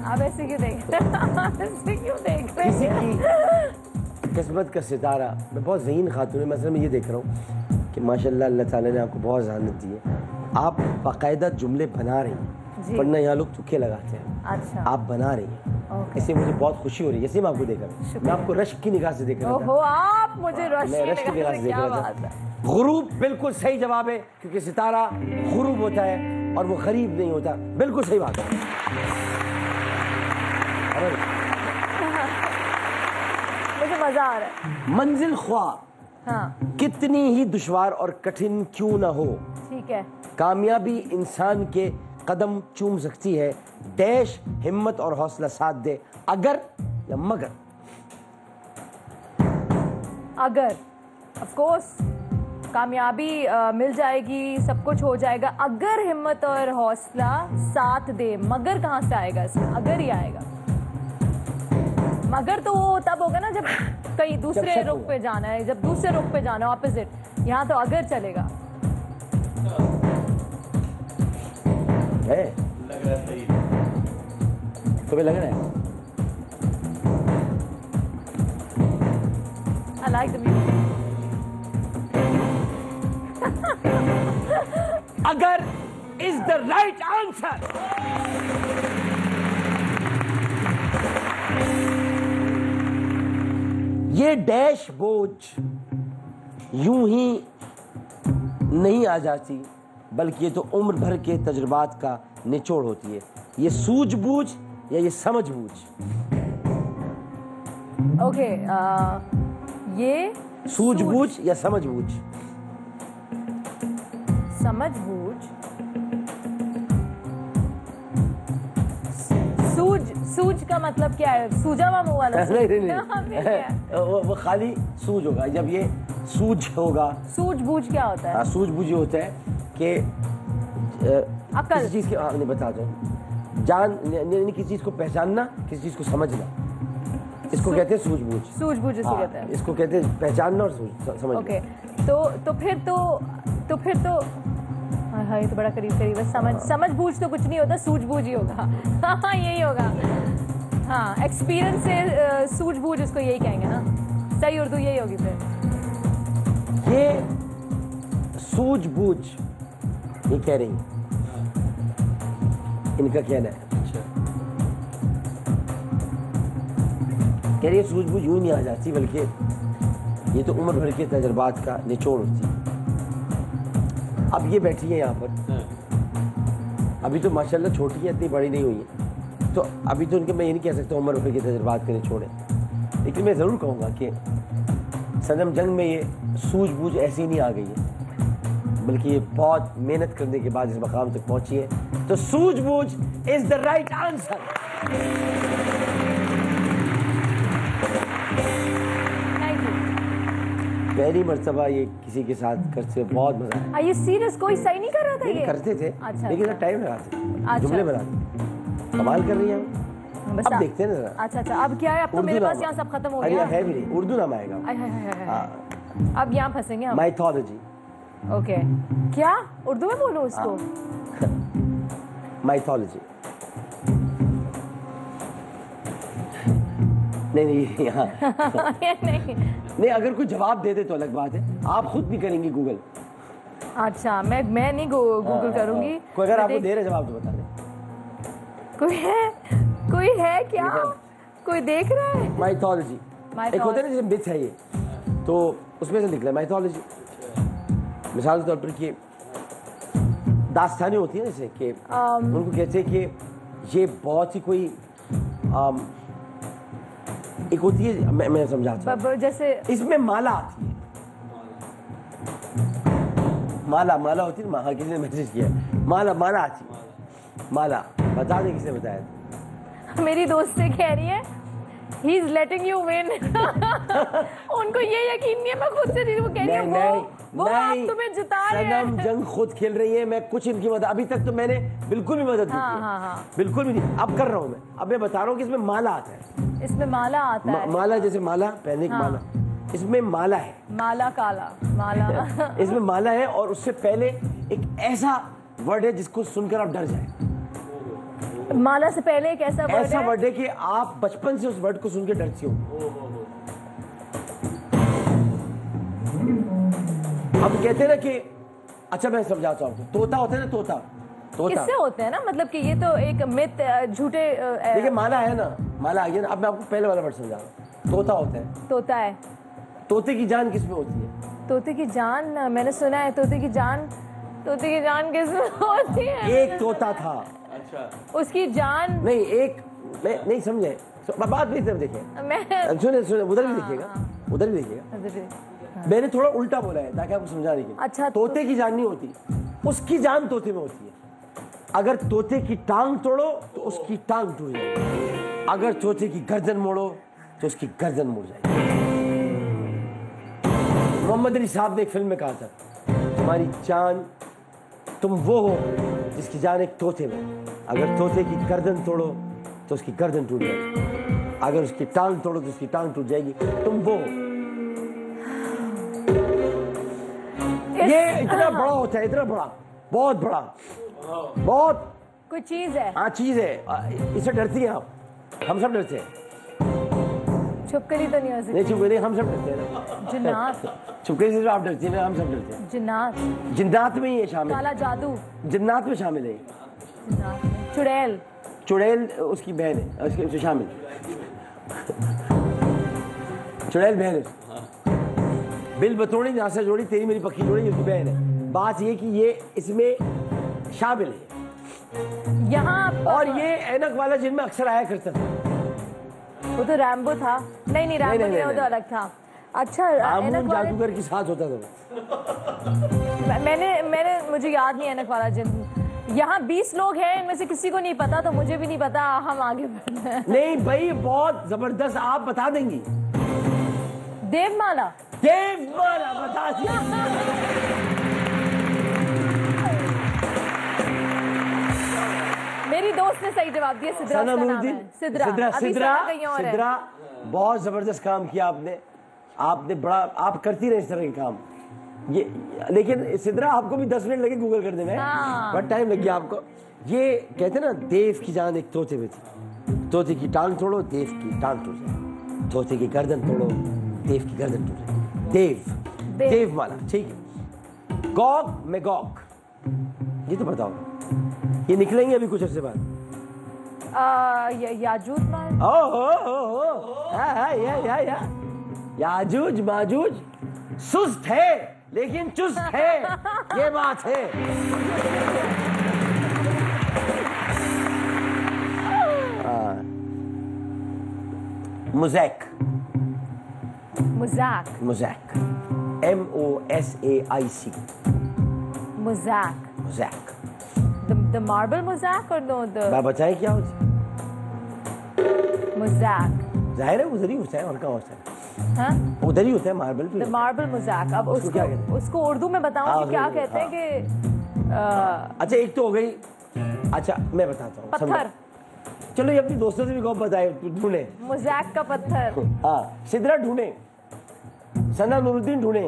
आप ऐसे क्यों देख रहे किसी हैं? की किस्मत का सितारा, मैं बहुत ज़हीन खातून है, मतलब मैं ये देख रहा हूँ कि माशाल्लाह अल्लाह ताला ने आपको बहुत ज़हानत दी है। आप बाकायदा जुमले बना रही हैं, वरना यहाँ लोग तुक्के लगाते हैं। अच्छा। आप बना रही हैं, इससे मुझे बहुत खुशी हो रही है। जैसे मैं आपको देख रहा हूँ, मैं आपको रश्क की निगाह से देख रहा ओहो, आप मुझे रश मैं रश्क की निगाह से देख रहा था। गुरूब बिल्कुल सही जवाब है, क्योंकि सितारा गुरूब होता है और वो गरीब नहीं होता। बिल्कुल सही बात है। मुझे मजा आ रहा है। मंजिल ख्वाह हाँ, कितनी ही दुश्वार और कठिन क्यों ना हो, ठीक है। कामयाबी इंसान के कदम चूम सकती है। डैश हिम्मत और हौसला साथ दे, अगर या मगर। अगर, ऑफ कोर्स, कामयाबी मिल जाएगी, सब कुछ हो जाएगा अगर हिम्मत और हौसला साथ दे। मगर कहाँ से आएगा इसमें? अगर ही आएगा। मगर तो वो तब होगा ना जब कहीं दूसरे रुख पे जाना है, जब दूसरे रुख पे जाना है ऑपोजिट। यहाँ तो अगर चलेगा। है लग रहा है सही। तुम्हें लग रहा है? I like the music. अगर is the right answer. ये डैश बोझ यूं ही नहीं आ जाती, बल्कि ये तो उम्र भर के तजुर्बात का निचोड़ होती है। ये सूझबूझ या ये समझबूझ? ओके, ये सूझबूझ या समझबूझ? समझबूझ। सूझ का मतलब क्या है? सूझा हुआ मुंह वाला? नहीं वो खाली सूझ होगा। जब ये सूझ होगा। सूझबूझ क्या होता है? सूझबूझ ये होता है कि अकल। किसी चीज के नहीं बता दो जान यानी किसी चीज को पहचानना, किसी चीज को समझना, इसको कहते हैं सूझबूझ। सूझबूझ इसको कहते हैं। इसको कहते हैं पहचानना और समझना। ओके, तो फिर तो हाँ, ये तो बड़ा करीब करीब है। समझबूझ तो कुछ नहीं होता, सूझबूझ ही होगा। हाँ, यही होगा। हाँ, एक्सपीरियंस से सूझबूझ उसको यही कहेंगे ना। सही उर्दू यही होगी फिर। ये सूझबूझ ये कह रही हैं, इनका कहना है। कह रही है सूझबूझ यूं नहीं आ जाती, बल्कि ये तो उम्र भर के तजुर्बात का निचोड़ होती है। अब ये बैठी है यहाँ पर, अभी तो माशाल्लाह छोटी है, इतनी बड़ी नहीं हुई है, तो अभी तो उनके मैं ये नहीं कह सकता उम्र भर के तजुर्बात के निचोड़ है। लेकिन मैं ज़रूर कहूँगा कि सनम जंग में ये सूझबूझ ऐसी नहीं आ गई है, बल्कि ये बहुत मेहनत करने के बाद इस मकाम तक पहुँची है। तो सूझबूझ इज द राइट आंसर। पहली मर्तबा ये किसी के साथ करते हुए बहुत मजा आया। Are you serious? कोई सही नहीं कर रहा था ये? करते थे, अच्छा, लेकिन अच्छा। टाइम लगाते अच्छा। जुमले बनाते। कमाल कर रही हैं। बस अब देखते हैं ना। अच्छा, अब क्या है? अब तो मेरे पास यहाँ सब खत्म हो अरे गया है भी नहीं, उर्दू नाम आएगा। अब यहाँ फंसेंगे हम। माइथोलॉजी। ओके, क्या उर्दू में बोलूँ उसको? माइथोलॉजी। नहीं यहाँ नहीं, अगर कोई जवाब दे दे तो अलग बात है। आप खुद भी करेंगी गूगल? अच्छा, मैं नहीं गूगल करूंगी। कोई अगर आपको दे रहे जवाब तो बता दे। कोई है क्या? कोई देख रहा है? माइथोलॉजी एक होता है ना, जैसे मिथ है ये, तो उसमें से निकला माइथोलॉजी। मिसाल के तौर पर कि दास्तानें होती है जैसे कि उनको कहते हैं कि ये बहुत ही कोई एक होती है, मैं समझाता हूँ। जैसे इसमें माला आती है, माला होती है। हाँ, किसी ने मैसेज किया माला आती है। माला बता दे किसने बताया था? मेरी दोस्त से कह रही है he is letting you win. उनको ये यकीन नहीं है, मैं खुद से वो कह रही है वो आप तुम्हें जिता रहे हैं। सनम जंग खुद खेल रही है, मैं कुछ इनकी मदद अभी तक तो मैंने बिल्कुल भी मदद नहीं की। हाँ। बिल्कुल भी नहीं। अब कर रहा हूँ मैं। अब मैं बता रहा हूँ कि इसमें माला आता है। इसमें माला आता है? माला जैसे माला पहनने की माला, इसमें माला है। माला काला माला। इसमें माला है और उससे पहले एक ऐसा वर्ड है जिसको सुनकर आप डर जाए। माला से पहले एक ऐसा वर्ड है कि आप बचपन से उस वर्ड को सुन के डरती हो। अब कहते हैं ना कि अच्छा मैं समझाता हूँ, तोता होता है ना, तोता किससे होते हैं ना, मतलब कि ये तो एक मिथ झूठे। देखिए माला है ना, माला आ गया ना। अब मैं आपको पहले वाला वर्ड समझा रहा हूँ। तोता होता है। तोता है। तोते की जान किसमें होती है? तोते की जान मैंने सुना है। तोते की जान किसमें होती है? एक तोता था। अच्छा, उसकी जान नहीं, एक नहीं समझे बात नहीं। देखिए मैं सुने उधर भी देखिएगा। मैंने थोड़ा उल्टा बोला है ताकि आपको समझाने के लिए। अच्छा, तोते की जान नहीं होती, उसकी जान तोते में होती है। अगर तोते की टांग तोड़ो तो उसकी टांग टूट जाएगी, अगर तोते की गर्दन मोड़ो तो उसकी गर्दन मुड़ जाएगी। मोहम्मद अली साहब ने एक फिल्म में कहा था, तुम्हारी जान, तुम वो हो जिसकी जान एक तोते में, अगर तोते की गर्दन तोड़ो तो उसकी गर्दन टूट जाएगी, अगर उसकी टांग तोड़ो तो उसकी टांग टूट जाएगी, तुम वो हो। ये इतना बड़ा होता है, इतना बड़ा, बहुत बड़ा, बहुत कोई चीज है। हाँ चीज है, इससे डरती हैं आप, हम सब डरते हैं। छुपकली तो नहीं हो सकती। नहीं छुपकली, हम सब डरते हैं। जिन्नात। छुपकली से आप डरती हैं, हम सब डरते हैं। जिन्नात। जिन्नात में ही है शामिल, काला जादू। जिन्नात में शामिल है। जिन्नात में। चुड़ैल। चुड़ैल उसकी बहन है, उसके शामिल। चुड़ैल बहन है, बिल बतौड़ी नासा जोड़ी, तेरी मेरी पक्की जोड़ी, उसकी बहन है। बात ये कि ये इसमें शामिल है। यहाँ और ये ऐनक वाला जिनमें अक्सर आया करता था। वो तो रैम्बो था। नहीं रैम्बो नहीं, वो तो अलग था। अच्छा आमून जादूगर के साथ होता था। मैंने मुझे याद नहीं ऐनक वाला जिन। यहाँ 20 लोग हैं, इनमें से किसी को नहीं पता, तो मुझे भी नहीं पता, हम आगे बढ़ते हैं। नहीं भाई, बहुत जबरदस्त, आप बता देंगी। देवमाला। देवमाला बता दिया। मेरी दोस्त ने सही जवाब दिया। सिद्रा उसका नाम है। सिद्रा। अभी सना कहीं और है। सिद्रा, बहुत जबरदस्त काम किया आपने बड़ा, आप करती रहे इस तरह के काम। ये लेकिन सिद्रा आपको भी 10 मिनट लगे गूगल करने में, बट टाइम लग गया आपको। ये कहते हैं ना, देव की जान एक तोते में थी, तोते की टांग तोड़ो देव की टांग टूट जाए, तोते की गर्दन तोड़ो देव की गर्दन टूट जाए। देवमाला, ठीक है। गॉग मैगॉग, ये तो बताओ, ये निकलेंगे अभी कुछ अर्से बाद। याजूज माजूज। याजूज माजूज सुस्त है लेकिन चुस्त है, ये बात है। मुज़ैक। मुज़ाक। मुज़ैक, MOSAIC। मुज़ाक। मुज़ैक। The marble mosaic or no the बताएं क्या होता है? mosaic? जाहिर है उधर ही होता है, और कहाँ होता है? हाँ? उधर ही होता है, मार्बल पे। The marble mosaic। अब उसको उर्दू में बताऊं कि क्या कहते हैं कि अच्छा एक तो हो गई। अच्छा मैं बताता हूँ। पत्थर। चलो ये अपनी दोस्तों से भी कहो, बताए ढूंढे। मोज़ैक का पत्थर। हाँ, सिद्रा ढूंढे, सना नूरुद्दीन ढूंढे।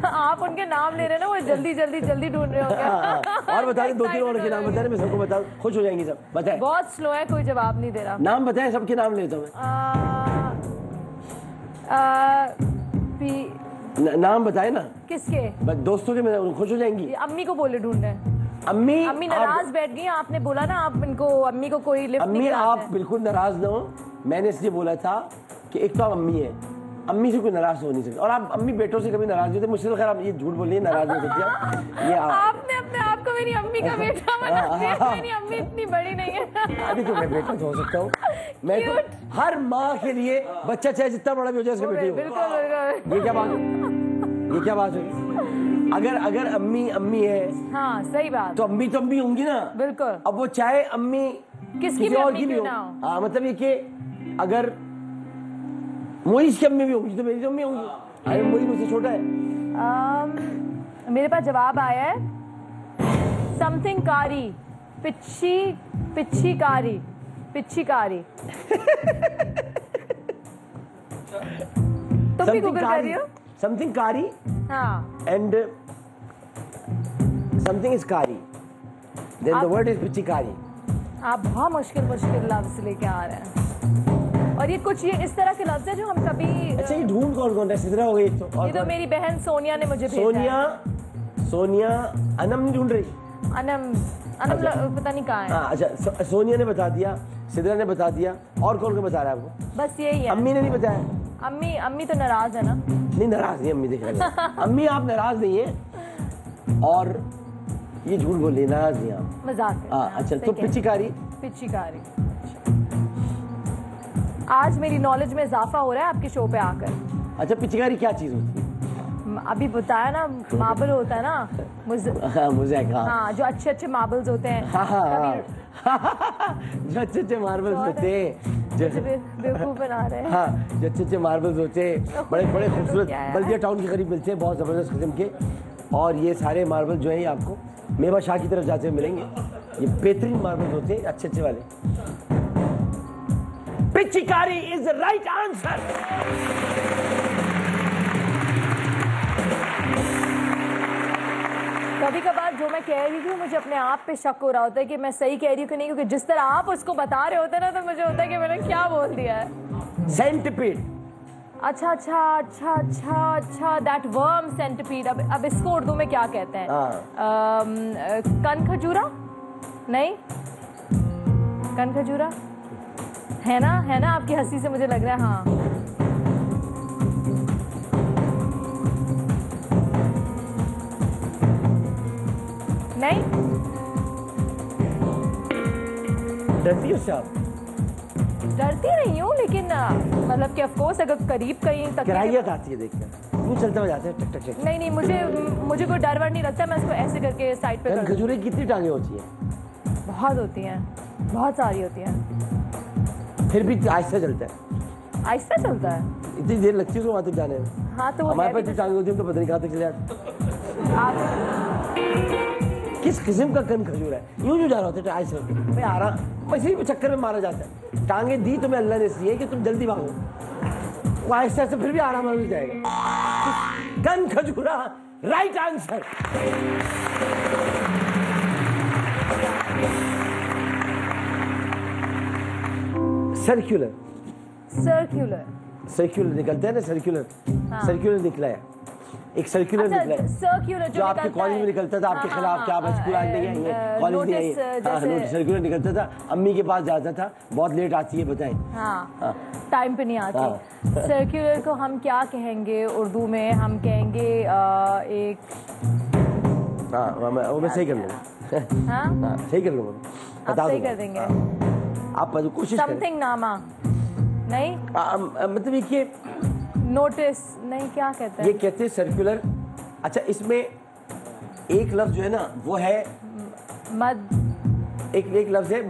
आप उनके नाम ले रहे हैं ना, वो जल्दी ढूंढ रहे हो क्या? और बता दें, 2-3 और के नाम बता दें, मैं सबको बता, खुश हो जाएंगी सब। बताएं। बहुत स्लो है, कोई जवाब नहीं दे रहा। नाम बताएं, सबके नाम लेता हूँ मैं। नाम बताए ना किसके? बस दोस्तों के, मैं खुश हो जाएंगी। अम्मी को बोले ढूंढे। अम्मी नाराज बैठ गई। आपने बोला ना आप इनको, अम्मी को कोई लिफ्ट नहीं कराते। अम्मी आप बिल्कुल नाराज ना हो, मैंने इसलिए बोला था कि एक तो आप अम्मी है, अम्मी से कोई नाराज हो नहीं सकता, और आप अम्मी बेटों से कभी नाराज नहीं होते। मुझसे तो खैर आप ये झूठ बोलिए, नाराज नहीं सकती। ये आपने अपने आप को मेरी अम्मी का बेटा बना दिया। मेरी अम्मी इतनी बड़ी नहीं है। अभी तो मैं बेटा हो सकता हूँ, मैं तो हर माँ के लिए बच्चा चाहे जितना बड़ा भी हो जाए उसका बेटी हो। बिल्कुल। ये क्या बात है? अगर अम्मी है, हाँ सही बात, तो अम्मी होंगी ना। बिल्कुल। अब वो चाहे अम्मी किसी और की भी हो। हाँ, मतलब ये कि अगर मोइस की अम्मी भी होंगी तो मेरी तो अम्मी होंगी। अरे मोइस मुझसे छोटा है। मेरे पास जवाब आया है, समथिंग कारी, पिच्छी कारी। तुम भी गूगल कर रही हो? समथिंग कारी। हाँ। एंड समथिंग इज कारी, देन द वर्ड इज पिच्छी कारी। आप बहुत मुश्किल लफ्ज लेके आ रहे हैं, और ये कुछ ये इस तरह के लफ्ज है जो हम कभी। अच्छा ये ढूंढ कौन है? सिद्रा हो गई तो। ये तो मेरी बहन सोनिया ने मुझे भेजा है। सोनिया अनम नहीं ढूंढ रही। अनम पता नहीं कहाँ है। हाँ, अच्छा सोनिया ने बता दिया, सिद्रा ने बता दिया, और कौन बता रहा है आपको? बस यही है। अम्मी ने नहीं बताया। अम्मी तो नाराज है ना? नहीं नाराज नहीं अम्मी, देख अम्मी आप नाराज नहीं है, और ये झूठ बोल रही, नाराज नहीं आप, मजाक। हाँ अच्छा। तो पिच्छी कारी। आज मेरी नॉलेज में इजाफा हो रहा है आपके शो पे आकर। अच्छा पिच्छी कारी क्या चीज होती है? अभी बताया ना मार्बल होता है ना मुझे हाँ जो अच्छे अच्छे मार्बल्स होते हैं जो अच्छे अच्छे मार्बल्स होते हैं बेवकूफ बना रहे हैं हाँ जो अच्छे अच्छे मार्बल्स होते हैं बड़े बड़े खूबसूरत बल्दिया टाउन के करीब मिलते हैं बहुत ज़बरदस्त किस्म के और ये सारे मार्बल जो हैं ये आपको मेवा शाह की तरफ जाते हुए मिलेंगे ये बेहतरीन मार्बल्स होते हैं अच्छे अच्छे वाले पिचकारी इज द राइट आंसर कभी कभार जो मैं कह रही थी मुझे अपने आप पे शक हो रहा होता है कि मैं सही कह रही हूँ कि नहीं क्योंकि जिस तरह आप उसको बता रहे होते हैं ना तो मुझे होता है कि मैंने क्या बोल दिया है सेंटिपीड अच्छा अच्छा अच्छा अच्छा अच्छा दैट वर्म सेंटिपीड अब इसको उर्दू में क्या कहते हैं कन खजूरा नहीं कन खजूरा है ना आपकी हंसी से मुझे लग रहा है हाँ नहीं डरती हो आप डरती नहीं हूँ लेकिन मतलब कि ऑफकोर्स अगर करीब कहीं तक कराहियत आती है देखकर क्यों चलते हुए जाते हैं टक टक टक नहीं मुझे कोई डर वर नहीं लगता मैं इसको ऐसे करके साइड पे कर खजूरे की कितनी टांगे होती हैं बहुत होती हैं बहुत सारी होती हैं फिर भी आहिस्ता चलता है आहिस्ता चलता है इतनी देर लगती है तो वहाँ तक जाने में हाँ तो हमारे पास टांगे होती है तो पता नहीं कहाँ तक चले जाते किस किस्म का कन खजूर है यूं जो जा रहा होता है आहिस्ता मैं आ रहा इसी चक्कर में मारा जाता है टांगे दी तुम्हें अल्लाह ने इसलिए कि तुम जल्दी भागो वो आहिस्ता से फिर भी आराम मिल जाएगा कन खजूरा right answer circular circular circular निकलता है ना सर्कुलर सर्कुलर निकला है एक सर्कुलर निकला है सर्कुलर जो आपके कॉलेज में निकलता था आपके खिलाफ क्या आप स्कूल आज नहीं आई है कॉलेज नहीं आई है सर्कुलर निकलता था अम्मी के पास जाता था बहुत लेट आती है बताएं हाँ टाइम पे नहीं आती सर्कुलर को हम क्या कहेंगे उर्दू में हम कहेंगे एक हाँ वो मैं सही कर लूँगा हाँ सही कर लूँगा आप सही कर देंगे आप कोशिश करें समथिंग नामा नहीं मतलब ये नोटिस नहीं क्या कहते हैं ये कहते हैं सर्कुलर अच्छा इसमें एक लफ्ज जो है ना वो है मद एक लफ्ज है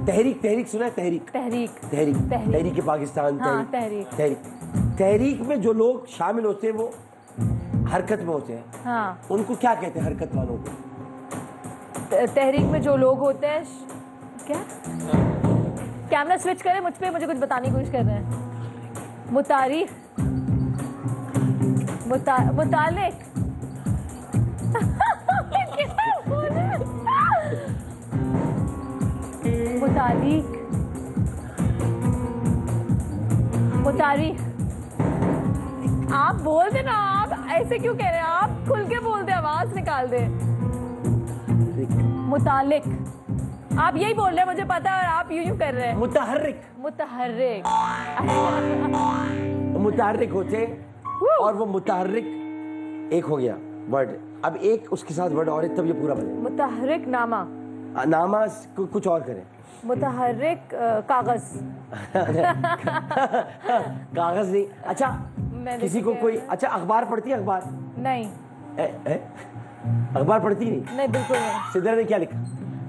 तहरीक सुना है तहरीक पाकिस्तान तहरीक में जो लोग शामिल होते हैं वो हरकत में होते हैं हाँ उनको क्या कहते हैं हरकत वालों को तहरीक में जो लोग होते हैं क्या कैमरा स्विच करें मुझ पे मुझे कुछ बताने की कोशिश कर रहे हैं मुतालिक आप बोल दे ना आप ऐसे क्यों कह रहे हैं आप खुल के बोल दे आवाज निकाल दे मुतालिक आप यही बोल रहे हैं मुझे पता है और आप यूं कर रहे हैं मुतहर्रिक होते और वो मुतहर्रिक एक हो गया वर्ड अब एक उसके साथ वर्ड और तब ये पूरा बने मुतहर्रिक नामा कुछ और करें मुतहर्रिक कागज कागज नहीं अच्छा किसी को कोई अच्छा अखबार पढ़ती है अखबार नहीं अखबार पढ़ती नहीं बिल्कुल नहीं सिद्रा ने क्या लिखा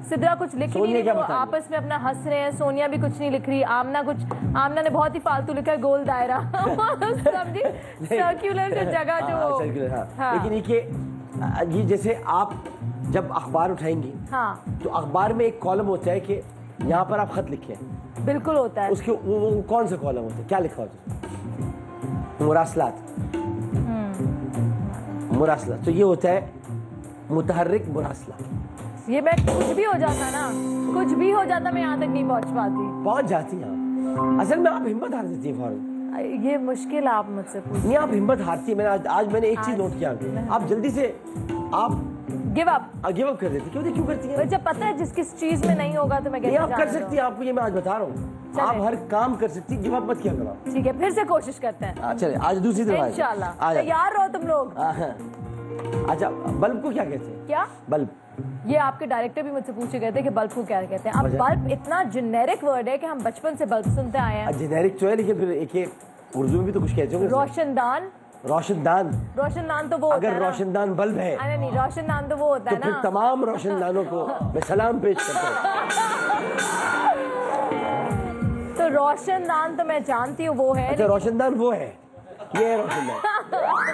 सिद्रा कुछ लिख नहीं रही वो आपस में अपना हंस रहे हैं सोनिया भी कुछ नहीं लिख रही आमना ने बहुत ही फालतू लिखा है गोल दायरा समझी सर्कुलर जो जगह जो सर्कुलर हाँ लेकिन ये जैसे आप जब अखबार उठाएंगी हाँ तो अखबार में एक कॉलम होता है कि यहाँ पर आप खत लिखे बिल्कुल होता है उसके वो कौन सा कॉलम होता है क्या लिखा होता है मुरासलात मुरासला तो ये होता है मुतहर्रिक मुरासला ये मैं कुछ भी हो जाता ना कुछ भी हो जाता मैं यहाँ तक नहीं पहुँच जाती असल में आप हिम्मत हार देती है फौरन ये मुश्किल आप मुझसे नहीं आप हिम्मत हारती है मैंने आज मैंने एक चीज नोट किया आप जल्दी से आप गिव अप कर देती क्यों करती है जब पता है जिस किस चीज में नहीं होगा तो मैं कैसे आप कर सकती हैं आपको ये मैं आज बता रहा हूँ आप हर काम कर सकती गिव अप मत किया करो ठीक है फिर से कोशिश करते हैं चले आज दूसरी तरफ इंशाल्लाह तैयार रहो तुम लोग अच्छा बल्ब को क्या कहते हैं क्या बल्ब ये आपके डायरेक्टर भी मुझसे पूछे गए थे कि बल्ब को क्या कहते हैं अब बल्ब इतना जेनेरिक वर्ड है कि हम बचपन से बल्ब सुनते आए हैं जेनेरिक तो है लेकिन फिर एक उर्दू में भी तो कुछ कहते होंगे रोशनदान रोशनदान। रोशनदान तो वो होता अगर है ना। रोशनदान बल्ब है अरे नहीं, रोशनदान तो वो होता तो है फिर ना। तमाम रोशनदानों को मैं सलाम पेश करता हूँ। तो रोशनदान तो मैं जानती हूँ वो है। अच्छा, रोशनदान वो है, ये है रोशनदान।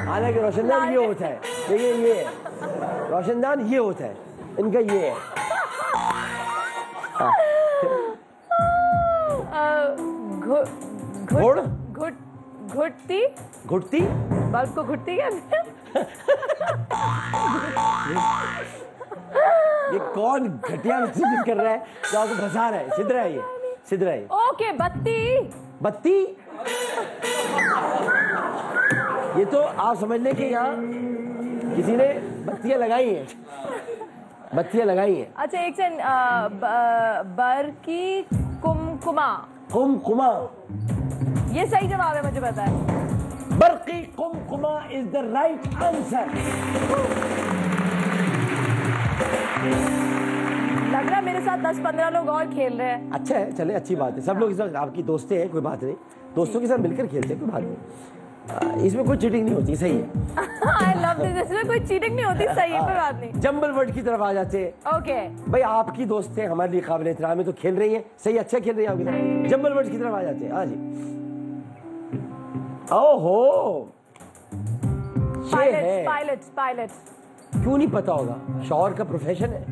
हालांकि रोशनदान ये होता है, देखिए ये है रोशनदान, ये होता है, इनका ये है। हाँ। घोड़? घुटती घुटती? बल्ब को घुटती कहते हैं। ये कौन घटिया जिद कर रहा है जो आपको फंसा रहा है? सिद्ध रहा है ये, सिद्ध रहा है ये। ओके, बत्ती। बत्ती? ये तो आप समझ लें कि यहाँ किसी ने बत्तियां लगाई हैं, बत्तियां लगाई हैं। अच्छा एक सेकंड, बर की कुमकुमा। कुमकुमा? ये सही जवाब है, मुझे पता है। बरकी कुमकुमा इज द राइट आंसर। लग रहा है मेरे साथ 10-15 लोग और खेल रहे हैं। अच्छा है, चले, अच्छी बात है। सब लोग इस वक्त आपकी दोस्तें हैं, कोई बात नहीं, दोस्तों के साथ मिलकर खेलते हैं, कोई बात नहीं। इसमें कोई चीटिंग नहीं होती, सही है। आई लव दिस, इसमें कोई चीटिंग नहीं होती, सही है, कोई बात नहीं। जंबल वर्ड की तरफ आ जाते हैं। ओके भाई आपकी दोस्त है, हमारे लिए काबिल एहतराम है, तो खेल रही है, सही, अच्छा खेल रही है आपकी तरफ। जंबल वर्ड की तरफ आ जाते हैं। हाँ जी। ओहो, ये है। पायलट। पायलट क्यों नहीं पता होगा? शौहर का प्रोफेशन है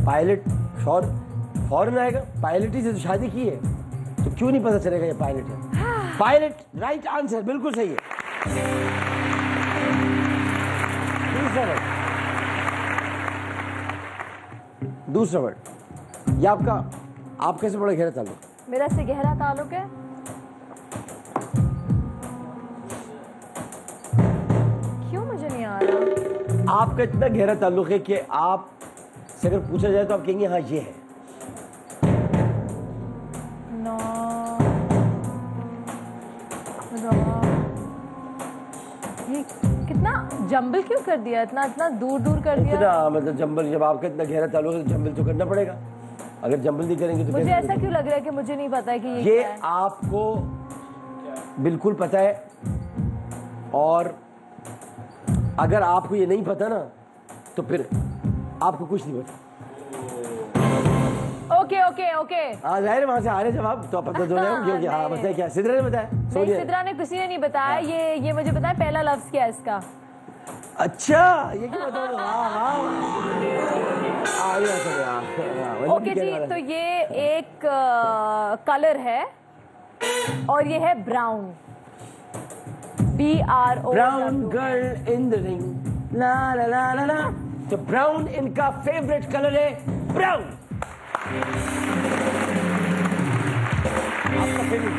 पायलट। शौहर फौरन आएगा, पायलट ही से तो शादी की है, तो क्यों नहीं पता चलेगा ये पायलट है? पायलट राइट आंसर, बिल्कुल सही है। दूसरा वर्ड, ये आपका से बड़ा गहरा ताल्लुक? मेरा से गहरा ताल्लुक है। क्यों मुझे नहीं आ रहा? आपका इतना गहरा ताल्लुक है कि आप से अगर पूछा जाए तो आप कहेंगे हाँ ये है। नो, ये कितना जंबल क्यों कर दिया, इतना इतना दूर दूर कर दिया। इतना मतलब जंबल, जब आपका इतना गहरा ताल्लुक है तो जंबल तो करना पड़ेगा। अगर जंबल नहीं करेंगे तो मुझे ऐसा क्यों लग रहा है कि मुझे नहीं पता है कि ये क्या है? आपको बिल्कुल पता है, और अगर आपको ये नहीं पता ना तो फिर आपको कुछ नहीं पता। Okay okay okay. हाँ, जाहिर है वहां से आ रहे जवाब, तो पता जो है क्योंकि हाँ बताया क्या, सिद्रा ने बताया, नहीं, सोनिया। सिद्रा ने किसी ने नहीं बताया। ये मुझे पता है पहला लफ्ज क्या है इसका। अच्छा, ये क्यों बताओ? वाह वाह, ओके जी, तो ये एक कलर है और ये है brown. BRO। Brown girl in the ring, ला ला ला ला ला। तो ब्राउन इनका फेवरेट कलर है, ब्राउन। आपका फेवरेट,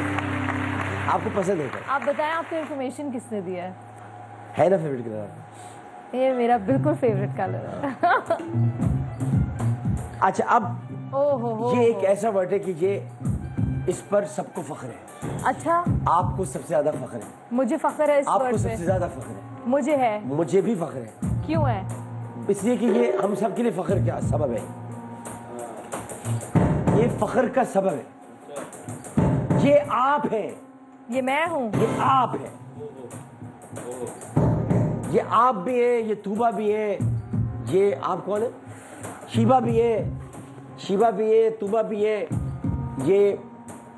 आपको पसंद है क्या? आप बताएं, आपको इन्फॉर्मेशन किसने दिया है ना फेवरेट कलर आपका? ये मेरा बिल्कुल फेवरेट कलर है। अच्छा, अब ओहो, ये एक ऐसा वर्ड है कि ये इस पर सबको फख्र है। अच्छा, आपको सबसे ज्यादा फख्र है, मुझे फख्र है इस आपको वर्ड सबसे पे। ज्यादा फख्र है, मुझे है। मुझे भी फख्र है। क्यों है? इसलिए कि ये हम सब के लिए फख्र क्या सबब है, ये फख्र का सबब है। ये आप हैं, ये मैं हूँ। ये आप हैं, ये आप भी हैं, ये तूबा भी है, ये आप कौन है? शीबा भी है, शीबा भी है, तूबा भी है। ये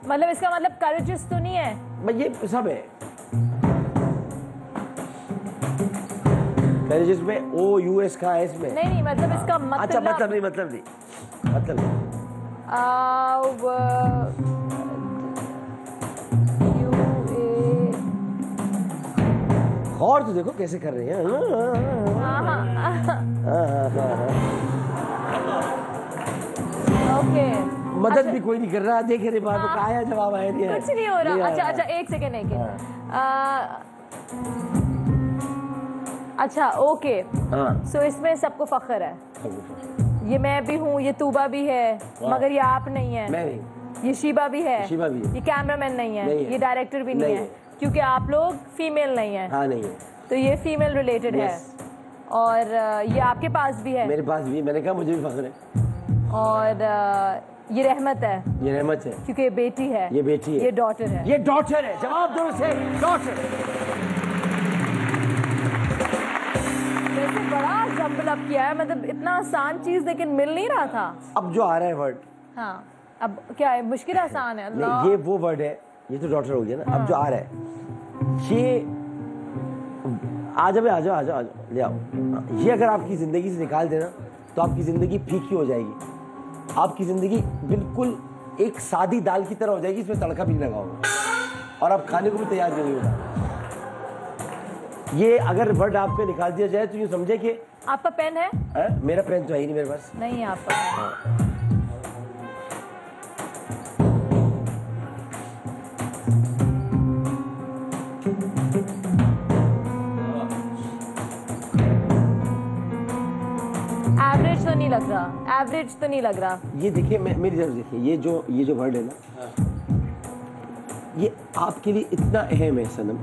मतलब इसका मतलब करेजियस तो नहीं है? ये सब है। जिसमें OUS का है इसमें। नहीं, मतलब इसका मतलब। अच्छा, मतलब नहीं। और तो देखो कैसे कर रही हैं। ओके, मदद भी कोई नहीं कर रहा, देख रहे बात का आया जवाब आया नहीं, कुछ नहीं हो रहा। अच्छा, एक सेकेंड। अच्छा, ओके। सो इसमें सबको फख्र है। ये मैं भी हूँ, ये तूबा भी है, मगर ये आप नहीं है। मैं नहीं। ये शीबा भी है, शीबा भी है। ये कैमरामैन नहीं है, नहीं है। ये डायरेक्टर भी नहीं है, क्योंकि आप लोग फीमेल नहीं है। हाँ, नहीं है। तो ये फीमेल रिलेटेड है, और ये आपके पास भी है, मेरे पास भी, मैंने कहा मुझे भी फख्र है। और ये रहमत है ये रहमत है, क्योंकि ये बेटी है, ये बेटी है, ये डॉटर है, ये डॉटर है। जवाब दो से डॉटर। वैसे बड़ा जंबल अप किया है, मतलब इतना आसान चीज लेकिन मिल नहीं रहा था। अब जो आ रहा है वर्ड, हाँ अब क्या है, मुश्किल आसान है। अल्लाह, ये वो वर्ड है, ये तो डॉटर हो गया ना। अब जो आ रहा है ये आ जाओ आ जाओ आ जाओ आ जाओ, ले आओ। ये अगर आपकी जिंदगी से निकाल देना तो आपकी जिंदगी फीकी हो जाएगी। आपकी जिंदगी बिल्कुल एक सादी दाल की तरह हो जाएगी, इसमें तड़का भी नहीं लगा होगा और आप खाने को भी तैयार नहीं होगा। ये अगर वर्ड आप पे निकाल दिया जाए तो यूँ समझे कि आपका पेन है? मेरा पेन तो है ही नहीं मेरे पास। नहीं है आपका। एवरेज तो नहीं लग रहा, एवरेज तो नहीं लग रहा। ये देखिए, मेरी तरफ देखिए, ये जो वर्ड है ना, ये आपके लिए इतना अहम है सनम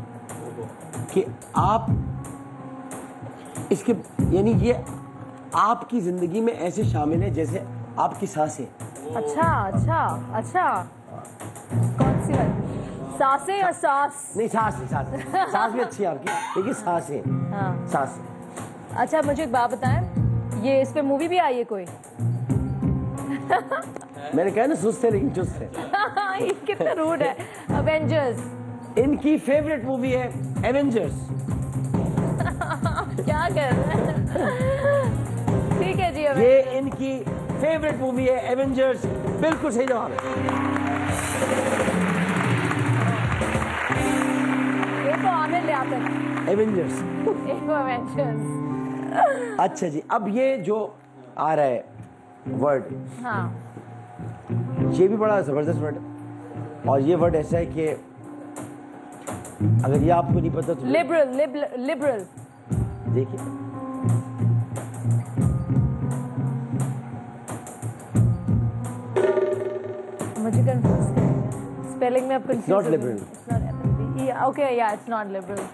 कि आप इसके यानी ये आपकी जिंदगी में ऐसे शामिल है जैसे आपकी सांसें। अच्छा अच्छा अच्छा, कौन सी बात? सांसें या सांस? नहीं, सांस नहीं, सांस भी अच्छी है आपकी, लेकिन सांसें। हाँ सांसें। अच्छा मुझे एक बात बताएं, ये इस पे मूवी भी आई है कोई? मैंने कहा ना सुस्त है लेकिन चुस्त है। ये कितना रूड है। एवेंजर्स इनकी फेवरेट मूवी है एवेंजर्स। क्या कर रहे हैं? ठीक है जी, ये इनकी फेवरेट मूवी है एवेंजर्स। बिल्कुल सही जवाब है। ये तो आमिर लियाकत। एवेंजर्स। एवेंजर्स। अच्छा जी, अब ये जो आ रहा है वर्ड, हाँ ये भी बड़ा जबरदस्त वर्ड है और ये वर्ड ऐसा है कि अगर ये आपको नहीं पता तो लिबरल। लिबरल देखिए, मुझे कंफ्यूज कर दिया स्पेलिंग में। अब कंफ्यूज not liberal. ओके या it's not liberal.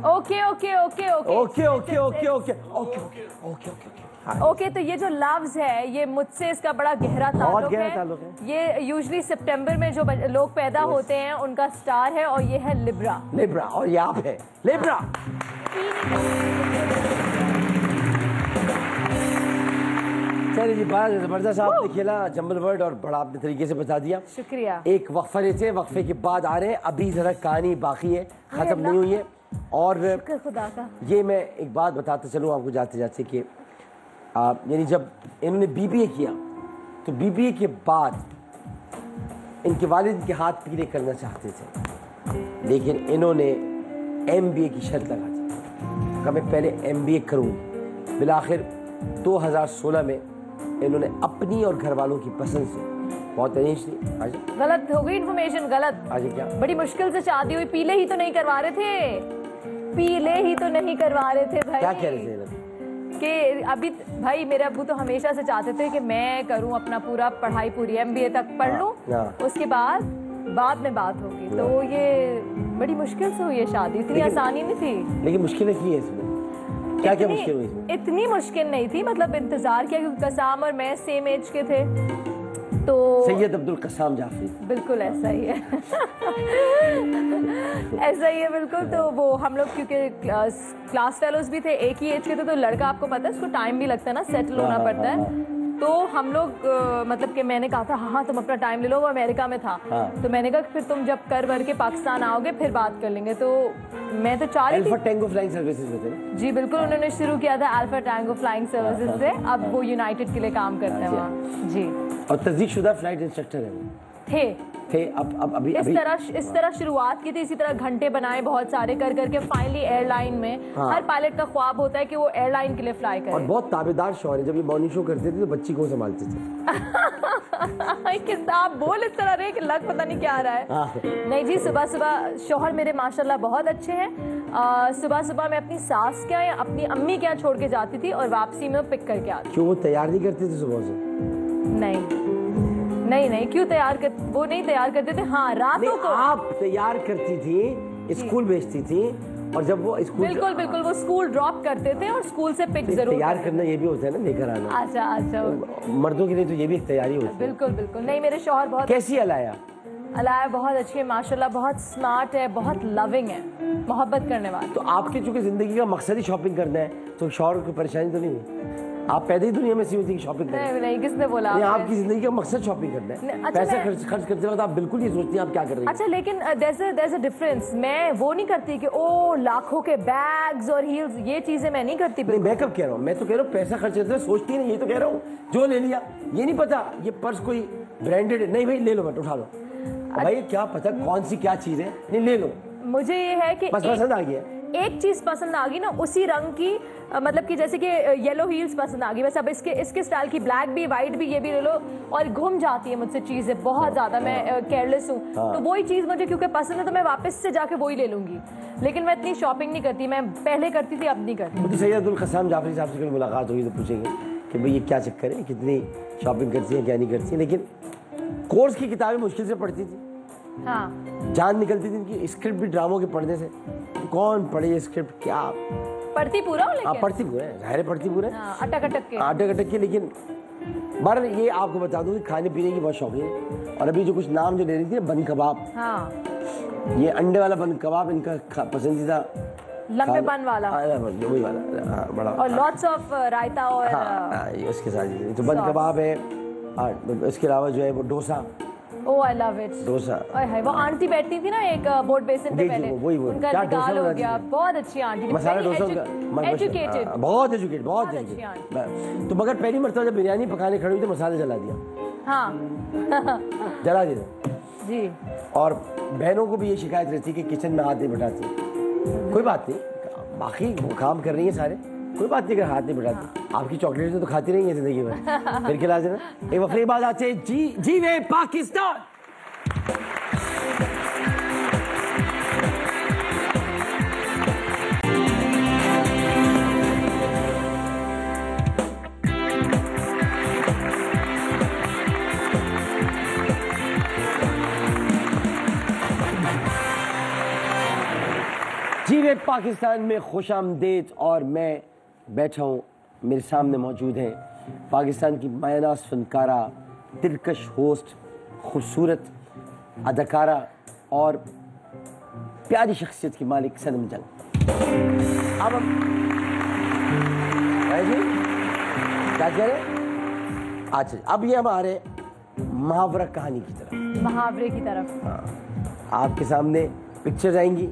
Okay okay okay okay okay okay okay okay okay okay okay. तो ये जो लव्स है, ये मुझसे इसका बड़ा गहरा ताल्लुक ताल्लुक है। ये यूजुअली सितंबर में जो लोग पैदा होते हैं उनका स्टार है और ये है लिब्रा। लिब्रा, और ये आप है लिब्रा। चलिए जी, बड़ा जबरदस्त आपने खेला जंबल वर्ड और बड़ा आपने तरीके से बता दिया। शुक्रिया। एक वक्फा लेते हैं, वक्फे के बाद आ रहे हैं। अभी जरा कहानी बाकी है, खत्म नहीं हुई है। और शुक्र खुदा का। ये मैं एक बात बताते चलूँ आपको जाते जाते कि यानी जब इन्होंने बीबीए किया तो बीबीए के बाद इनके वालिद के हाथ पीले करना चाहते थे, लेकिन इन्होंने एमबीए की शर्त लगा दी। कहा मैं पहले एमबीए करूँ। बिलाखिर 2016 में इन्होंने अपनी और घर वालों की पसंद से बहुत तनीश ली। आज गलत हो गई इन्फॉर्मेशन, गलत। आज क्या बड़ी मुश्किल से शादी हुई, पीले ही तो नहीं करवा रहे थे, पीले ही तो नहीं करवा रहे थे भाई। क्या कह रहे थे कि अभी भाई मेरे अब्बू तो हमेशा से चाहते थे कि मैं करूं अपना पूरा पढ़ाई पूरी एमबीए तक पढ़ लूं, उसके बाद में बात होगी। तो ये बड़ी मुश्किल से हुई है शादी, इतनी आसानी नहीं थी। लेकिन मुश्किलें की है इसमें, क्या क्या मुश्किल हुई इसमें? इतनी मुश्किल नहीं थी, मतलब इंतजार किया क्योंकि कसाम और मैं सेम एज के थे। तो सैयद अब्दुल कसाम जाफरी। बिल्कुल ऐसा ही है। ऐसा ही है बिल्कुल। तो वो हम लोग क्योंकि क्लास फेलोज भी थे, एक ही एज के थे, तो लड़का आपको पता है उसको टाइम भी लगता है ना, सेटल होना पड़ता है। तो हम लोग मतलब कि मैंने कहा था हाँ तुम अपना टाइम ले लो, वो अमेरिका में था। तो मैंने कहा फिर तुम जब कर वर के पाकिस्तान आओगे फिर बात कर लेंगे। तो मैं तो चाह रही थी। अल्फा टैंगो फ्लाइंग सर्विसेज में थे। जी बिल्कुल, उन्होंने शुरू किया था अल्फा टैंगो फ्लाइंग सर्विसेज से, अब वो यूनाइटेड के लिए काम करते हैं वहाँ। जी, और तस्दीकशुदा फ्लाइट इंस्ट्रक्टर है वो। थे अब अभी इस तरह शुरुआत की थी, इसी तरह घंटे बनाए बहुत सारे कर करके फाइनली एयरलाइन में हर पायलट का ख्वाब होता है कि वो एयरलाइन के लिए फ्लाई करे। और बहुत ताबेदार शौहर है। जब ये मॉर्निंग शो करते थे तो बच्ची को संभालते थे। किताब बोल इस तरह रहे कि लग पता नहीं क्या आ रहा है। नहीं जी, सुबह सुबह शौहर मेरे माशाल्लाह बहुत अच्छे हैं। सुबह सुबह मैं अपनी सास के यहाँ अपनी अम्मी के यहाँ छोड़ के जाती थी और वापसी में पिक करके आती। क्यों वो तैयार नहीं करते थे सुबह से? नहीं क्यों वो नहीं तैयार करते थे। हाँ रातों को आप तैयार करती थी, स्कूल भेजती थी और जब वो स्कूल बिल्कुल बिल्कुल, वो स्कूल ड्रॉप करते थे और स्कूल से पिक जरूर तैयार करते करना ये भी होता है ना, लेकर आना। अच्छा अच्छा, मर्दों के लिए तो ये भी एक तैयारी होती है। बिल्कुल बिल्कुल। नहीं, मेरे शौहर बहुत कैसी अलाया? अलाया बहुत अच्छी है माशाल्लाह, बहुत स्मार्ट है, बहुत लविंग है, मोहब्बत करने वाली। तो आपके चूंकि जिंदगी का मकसद ही शॉपिंग करना है, तो शौहर को परेशानी तो नहीं हुई? आप पैदा ही दुनिया में सी हुई थी शॉपिंग करना? नहीं नहीं, किसने बोला? आपकी जिंदगी का मकसद शॉपिंग करना है। अच्छा, पैसा खर्च करते वक्त आप बिल्कुल नहीं सोचती आप क्या कर रही हैं। अच्छा, लेकिन there's a difference। मैं वो नहीं करती कि ओ लाखों के बैग्स और हील्स, ये चीजें मैं नहीं करती। नहीं, मैं कब कह रहा हूँ, मैं तो कह रहा हूँ पैसा खर्च करते हुए सोचती नहीं, ये तो कह रहा हूँ जो ले लिया ये नहीं पता ये पर्स कोई ब्रांडेड है, नहीं भाई ले लो, मत उठा लो। भाई क्या पता कौन सी क्या चीज है, नहीं ले लो। मुझे ये है कि बस पसंद आ गया, एक चीज पसंद आ गई ना, उसी रंग की, मतलब कि जैसे कि येलो हील्स पसंद आ गई, बस अब इसके स्टाइल की ब्लैक भी वाइट भी ये भी ले लो, और घूम जाती है मुझसे चीजें बहुत ज्यादा, मैं केयरलेस हूँ। तो वही चीज मुझे क्योंकि पसंद है तो मैं वापस से जाके वही ले लूंगी, लेकिन मैं इतनी शॉपिंग नहीं करती। मैं पहले करती थी, अब नहीं करती। मुझे सैयदुल क़स्साम जाफरी साहब से कभी मुलाकात होगी तो पूछेंगे कि भाई ये क्या चक्कर है, कितनी शॉपिंग करती है क्या नहीं करती है। लेकिन कोर्स की किताबें मुश्किल से पढ़ती थी, हाँ जान निकलती थी इनकी, स्क्रिप्ट भी ड्रामों के पढ़ने से। कौन पढ़े ये स्क्रिप्ट, क्या पढ़ती पूरा हो, लेकिन पढ़ती पूरा है, जाहिर है पढ़ती पूरा है, हाँ, अटक अटक के। अटक अटक के। लेकिन बार ये आपको बता दूं कि खाने पीने की बहुत शौकीन है, और अभी जो कुछ नाम जो ले रही थी बन कबाब, हाँ ये अंडे वाला बन कबाब इनका पसंदीदा, लंबे बन वाला, वही वाला, हाँ, बड़ा, और लॉट्स ऑफ रायता और हाँ, ये उसके साथ तो बन कबाब है। और इसके अलावा जो है वो डोसा, ओह आई लव इट, डोसा। ओए हाय, वो आंटी बैठती थी ना एक बोट बेसिन पे पहले, वही उनका क्या निकाल डोसा हो गया, बहुत अच्छी आंटी थी, मसाला डोसा, एजुकेटेड, बहुत एजुकेटेड, बहुत बहुत अच्छी एजुकेटेड। तो मगर पहली मरतबा जब बिरयानी पकाने खड़ी हुई तो मसाला जला दिया, हाँ जला दिया जी। और बहनों को भी ये शिकायत रहती है कि किचन में हाथ नहीं बढ़ाती। कोई बात नहीं, बाकी वो काम कर रही है सारे, कोई बात नहीं, अगर हाथ नहीं बढ़ाती। आपकी चॉकलेट तो खाती रही है जिंदगी में, फिर खिला देना। एक वफरे बाद आते जी वे पाकिस्तान। जी वे पाकिस्तान में खुश आमदेद, और मैं बैठा हूँ, मेरे सामने मौजूद है पाकिस्तान की मायनास फनकारा, दिलकश होस्ट, खूबसूरत अदाकारा और प्यारी शख्सियत की मालिक सनम जंग। अब हम जी क्या कह रहे? अच्छा, अब ये हमारे मुहावरा कहानी की तरफ, मुहावरे की तरफ। हाँ, आपके सामने पिक्चर आएंगी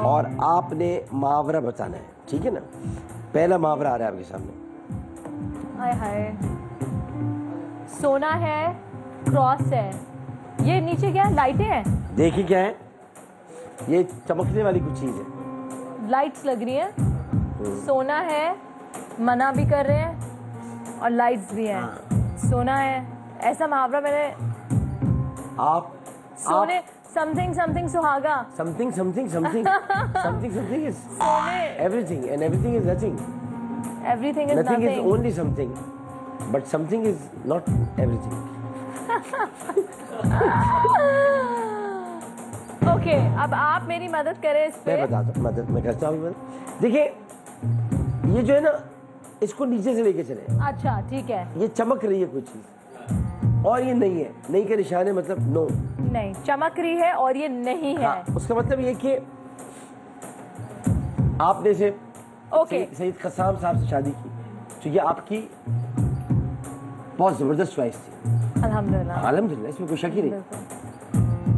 और आपने मुहावरा बताना है, ठीक है ना? पहला मुहावरा आ रहा है आपके सामने। हाय हाय, सोना है, क्रॉस है, ये नीचे क्या है? लाइटें हैं। देखिए क्या है, ये चमकने वाली कुछ चीज है, लाइट्स लग रही हैं। सोना है, मना भी कर रहे हैं, और लाइट्स भी हैं। सोना है, ऐसा मुहावरा मैंने, आप सोने, समथिंग समथिंग सुहागा, something something something something something is सोने, everything and everything is nothing, everything is nothing is nothing. Only something, but something is not everything. Okay, अब आप मेरी मदद करें इस पे। मैं बताता हूँ, मदद मैं करता हूँ। देखिए ये जो है ना, इसको नीचे से लेके चले। अच्छा ठीक है, ये चमक रही है कुछ चीज, और ये नहीं है, नहीं के निशान है, मतलब नो, नहीं चमक रही है और ये नहीं है। हाँ, उसका मतलब ये कि आपने से ओके, सईद क़स्साम साहब से शादी की, क्योंकि आपकी बहुत जबरदस्त चॉइस थी, अल्हम्दुलिल्लाह, अल्हम्दुलिल्लाह, इसमें कोई शक ही नहीं,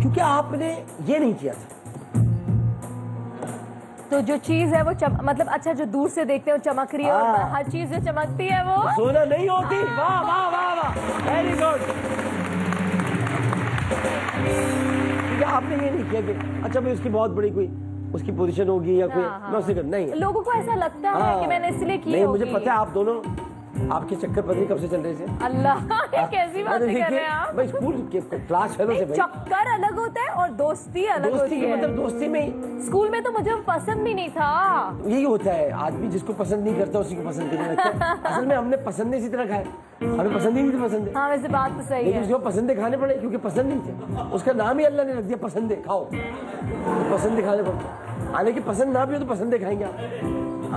क्योंकि आपने ये नहीं किया था। तो जो चीज है वो मतलब अच्छा, जो दूर से देखते हैं वो चमक रही है, और हाँ। हर चीज जो चमकती है वो सोना नहीं होती। वाह वाह वाह वाह, वेरी गुड। आपने ये नहीं किया कि अच्छा भाई उसकी बहुत बड़ी कोई उसकी पोजीशन होगी या कोई, मैं उससे कर नहीं। लोगों को ऐसा लगता है कि मैंने इसलिए की नहीं, होगी। मुझे पता है आप दोनों, आपके चक्कर पता नहीं कब से चल रहे थे। अल्लाह, ये कैसी बातें कर रहे हैं आप? भाई स्कूल के क्लास फेलो से भाई, चक्कर अलग होता है और दोस्ती अलग दोस्ती होती के है। मतलब दोस्ती में स्कूल में तो मुझे पसंद भी नहीं था। यही होता है, आदमी जिसको पसंद नहीं करता उसी को पसंद करने लगता है। असल में हमने पसंद इसी तरह खाए, हमें पसंद ही नहीं थी पसंद है, हाँ वैसे बात तो सही लेकिन है। उसको पसंदे खाने पड़े क्योंकि पसंद नहीं थे, उसका नाम ही अल्लाह ने रख दिया पसंदे, खाओ तो पसंदे खाने पड़ते। आने की पसंद ना भी हो तो पसंद दिखाएंगे आप।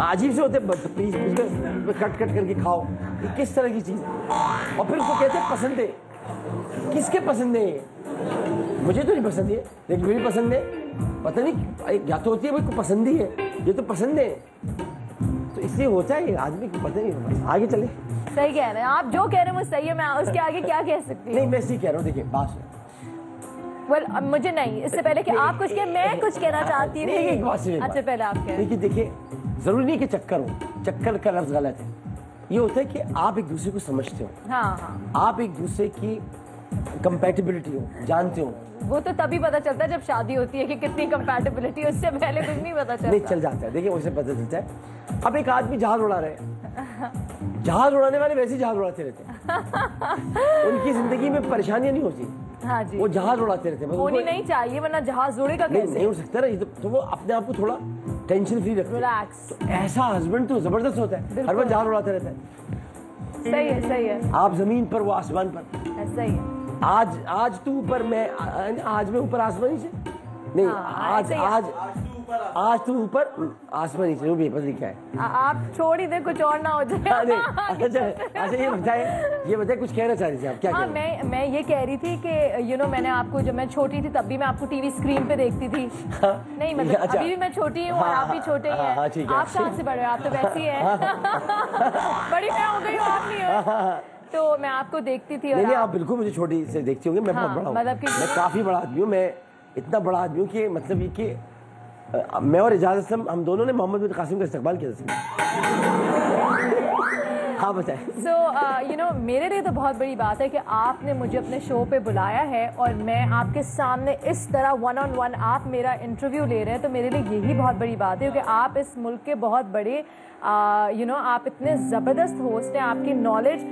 अजीब से होते प्लीज कट कट करके खाओ, ये किस तरह की चीज है? और फिर उसको कहते हैं पसंद है। किसके पसंद है? मुझे तो नहीं पसंद है, लेकिन मेरी पसंद है। पता नहीं, या तो होती है भाई को पसंद ही है, ये तो पसंद है, तो इसलिए होता है आदमी को पता नहीं। आगे चले। सही कह रहे हैं आप, जो कह रहे हैं वो सही है, मैं उसके आगे क्या कह सकती हूँ? नहीं, मैं सही कह रहा हूँ। देखिए बात वेल मुझे नहीं, इससे पहले कि आप कुछ कहें मैं कुछ कहना चाहती हूँ। एक बात सुनिए। अच्छा पहले आप कहें। देखिए जरूरी नहीं कि चक्कर हो, चक्कर का लफ्ज गलत है। ये होता है कि आप एक दूसरे को समझते हो, हाँ, आप एक दूसरे की कंपैटिबिलिटी हो, जानते हो। वो तो तभी पता चलता है जब शादी होती है कि कितनी कंपैटिबिलिटी, उससे पहले कुछ नहीं पता चलता। नहीं, चल जाता है। देखिए उससे पता चलता है। अब एक आदमी जहाज उड़ा रहे हैं, जहाज उड़ाने वाले वैसे ही जहाज उड़ाते रहते हैं। उनकी जिंदगी में परेशानियां नहीं होती। हाँ जी, वो जहाज उड़ाते रहते हैं। होनी नहीं चाहिए, वरना जहाज उड़ेगा कैसे? नहीं हो सकता ना। तो वो अपने आप को थोड़ा टेंशन फ्री रखते हैं। रिलैक्स। तो ऐसा हस्बैंड तो जबरदस्त होता है, हर बार जहाज उड़ाते रहता है। सही है, सही है। आप जमीन पर, वो आसमान पर। सही है। आज तू ऊपर, मैं आज मैं ऊपर आसमानी से नहीं। आज तू ऊपर आसमानी से, वो भी पता नहीं क्या है। आप छोड़ ही दे, कुछ और ना हो जाए। अच्छा ये बताए कुछ कहना चाह रही थी आप? क्या हाँ, मैं ये कह रही थी कि मैंने आपको, जब मैं छोटी थी तब भी मैं आपको टीवी स्क्रीन पे देखती थी। नहीं मतलब अच्छा। अभी भी मैं छोटी हूँ और आप भी छोटे ही हैं। आप कहाँ से बड़े हो? आप तो वैसी हैं। बड़ी मैं हो गई हूँ, आप नहीं हो। तो मैं आपको देखती थी। नहीं, आप बिल्कुल मुझे छोटी से देखती होंगी। मैं बहुत बड़ा हूँ, मतलब मैं काफी बड़ा आदमी हूँ। मैं इतना बड़ा आदमी हूँ कि मतलब ये कि मैं और इजाज़त से हम दोनों ने मोहम्मद बिन कासिम का इस्तकबाल किया था। हाँ बताएं। So, मेरे लिए तो बहुत बड़ी बात है कि आपने मुझे अपने शो पे बुलाया है और मैं आपके सामने इस तरह 1-on-1 आप मेरा इंटरव्यू ले रहे हैं, तो मेरे लिए यही बहुत बड़ी बात है क्योंकि आप इस मुल्क के बहुत बड़े आप इतने ज़बरदस्त होस्ट हैं। आपकी नॉलेज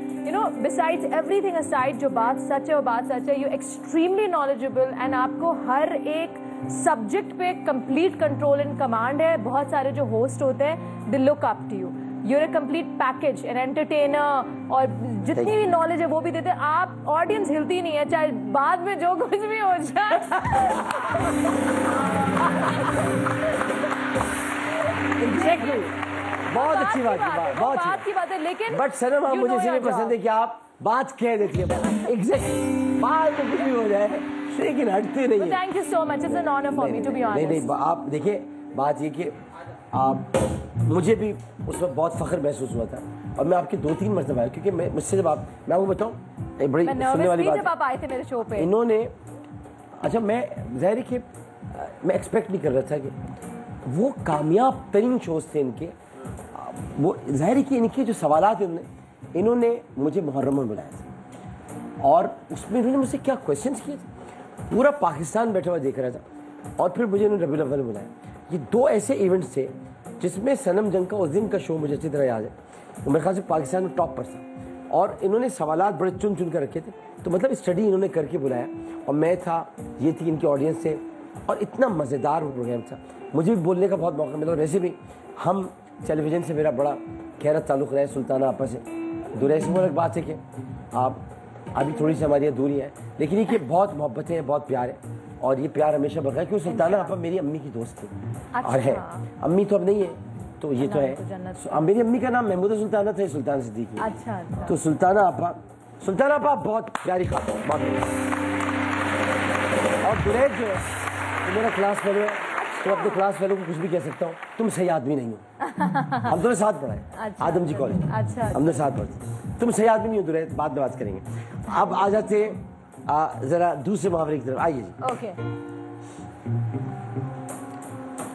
बिसाइड्स एवरीथिंग असाइड, जो बात सच है वो बात सच है। यू एक्सट्रीमली नॉलेजेबल एंड आपको हर एक सब्जेक्ट पे कंप्लीट कंट्रोल एंड कमांड है। बहुत सारे जो होस्ट होते हैं they look up to you. You're a complete package, an entertainer, और जितनी भी नॉलेज है वो भी देते हैं आप। ऑडियंस हिलती नहीं है, चाहे बाद में जो कुछ भी हो जाए। Exactly. बहुत अच्छी बात है, बहुत अच्छी बात है। लेकिन बट सनम, आप मुझे इसलिए पसंद है कि आप बात कह देती है। एग्जैक्टली, बात तो कुछ भी हो जाए लेकिन हटते नहीं है। Thank you so much, it's an honour for me to be honest. नहीं, आप देखिए, बात ये कि आप, मुझे भी उस वक्त बहुत फख्र महसूस हुआ था और मैं आपके 2-3 मरतबा आया क्योंकि मुझसे जब आप, मैं आपको बताऊँ एक बड़ी सुनने वाली बात, जब आप आए थे मेरे शो पे इन्होंने, अच्छा मैं ज़ाहिर कि मैं एक्सपेक्ट नहीं कर रहा था कि वो कामयाब तरीन शोज थे इनके, वो ज़ाहिर कि इनके जो सवालात हैं इन्होंने मुझे मुहर्रम में बुलाया था और उसमें इन्होंने मुझसे क्या क्वेश्चंस किए थे, पूरा पाकिस्तान बैठा हुआ देख रहा था और फिर मुझे इन्होंने रबीउल अव्वल में बुलाया। ये 2 ऐसे इवेंट्स थे जिसमें सनम जंग का उस दिन का शो मुझे अच्छी तरह याद है, तो मेरे ख्याल से पाकिस्तान में टॉप पर था और इन्होंने सवालात बड़े चुन चुन कर रखे थे, तो मतलब स्टडी इन्होंने करके बुलाया और मैं था, ये थी इनकी ऑडियंस थे और इतना मज़ेदार वो प्रोग्राम था। मुझे भी बोलने का बहुत मौका मिला और वैसे भी हम टेलीविज़न से मेरा बड़ा गहरा ताल्लुक़ रहा है सुल्ताना आपस से। दूर ऐसी वो एक बात है कि आप अभी थोड़ी सी हमारी दूरी है, लेकिन ये बहुत मोहब्बतें हैं, बहुत प्यार है और ये प्यार हमेशा बका है क्योंकि सुल्ताना आपा मेरी अम्मी की दोस्त थी। अच्छा। और है, अम्मी तो अब नहीं है, तो ये तो है। मेरी अम्मी का नाम महमूदा सुल्ताना था, सुल्तान सिद्दीकी। अच्छा। तो सुल्ताना आपा बहुत प्यारी खातून, बहुत और दुरैद जो है तो मेरा क्लास फेलो है, तो अपने क्लास फेलो को कुछ भी कह सकता हूँ, तुम सही आदमी नहीं हो। हम दोनों साथ पढ़ाए। अच्छा। आदम जी कॉलेज। अच्छा। हमने साथ पढ़ते, तुम सही आदमी नहीं हो दुरैद, बाद में बात करेंगे। अब आ जाते जरा दूसरे मुहावरे की तरफ, आइए जी। ओके।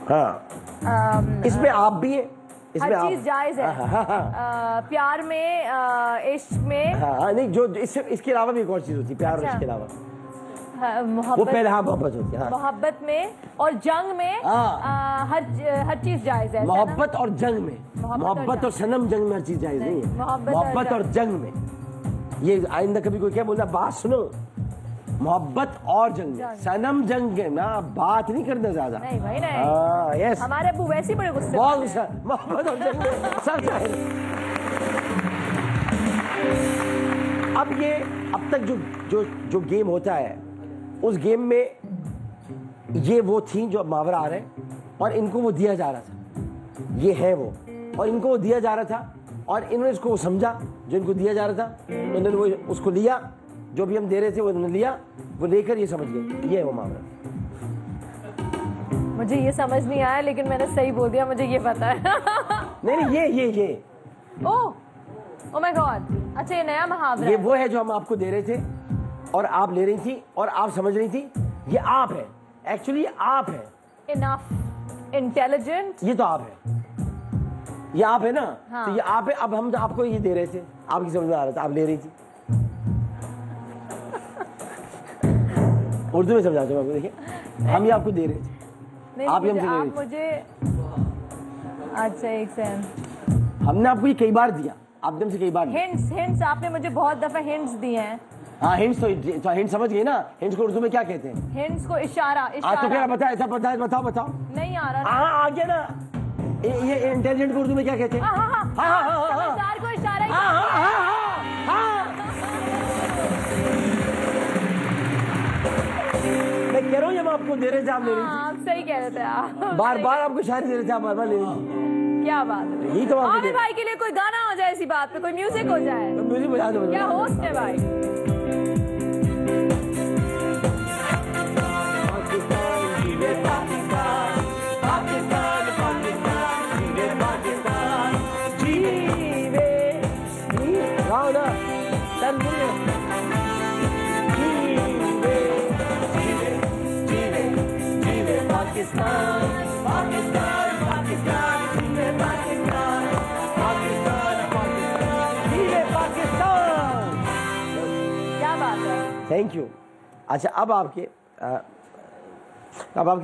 हाँ, इसमें आप भी है, इसमें हर चीज जायज है। प्यार में, इश्क में। हाँ, नहीं, जो इसके अलावा भी एक और चीज होती है, प्यार और इसके अलावा वो पहले मोहब्बत होती है। मोहब्बत में और जंग में हर चीज जायज है। मोहब्बत और जंग में, मोहब्बत और सनम जंग में हर चीज जायज नहीं है। मोहब्बत और जंग में, ये आइंदा कभी कोई क्या बोला, बात सुनो, मोहब्बत और जंग में, सनम जंग में ना बात नहीं करना ज्यादा। नहीं भाई नहीं। यस, हमारे अबू वैसे बड़े गुस्से, बहुत गुस्सा। मोहब्बत और जंग में सब जायज। अब ये अब तक जो गेम होता है, उस गेम में ये वो थी जो अब मुहावरा आ रहे हैं और इनको वो दिया जा रहा था, ये है वो, और इनको वो दिया जा रहा था और इन्होंने इसको समझा जो इनको दिया जा रहा था, उन्होंने वो उसको लिया, जो भी हम दे रहे थे वो उन्होंने लिया, वो लेकर ये समझ गए, ये है वो मामला। मुझे ये समझ नहीं आया, लेकिन मैंने सही बोल दिया, मुझे ये पता है। नहीं ये ओह माय गॉड, अच्छा ये नया मुहावरा ये है। वो है जो हम आपको दे रहे थे और आप ले रही थी और आप समझ रही थी, ये आप है, एक्चुअली आप है, इनफ इंटेलिजेंट, ये तो आप है, ये आप है ना। हाँ। तो ये आप है, अब हम तो आपको ये दे रहे थे, आपकी समझ में आ रहा था, आप ले रही थी। उर्दू में समझाते हैं आपको, देखिए हम ये आपको दे रहे थे, नहीं, आप ही हमसे ले रही आप मुझे अच्छा एक सेकंड, हमने आपको ये कई बार दिया, आपने हमसे कई बार दिया। हिंट्स आपने मुझे बहुत दफा हिंट्स दिए हैं। हाँ हिंट्स तो हिंट समझ गए ना, हिंट्स को उर्दू में क्या कहते हैं? हिंट्स को इशारा हाँ तो क्या बताया, ऐसा बताओ। नहीं आ रहा। हाँ आ गया ना, ये इंटेलिजेंट को उर्दू में क्या कहते हैं? समझदार को इशारा मैं कह रहा हूँ जब आपको दे रहे थे, आप ले रही आप सही कह रहे थे आप। थी, बार आपको शायरी दे रहे थे, आप बार ले रही थी। क्या बात है, यही तो आपको आमिर भाई के लिए कोई गाना हो जाए, ऐसी बात पे कोई म्यूजिक हो जाए, म्यूजिक बजा दो। क्या होस्ट है भाई। Thank you. अच्छा अब आपके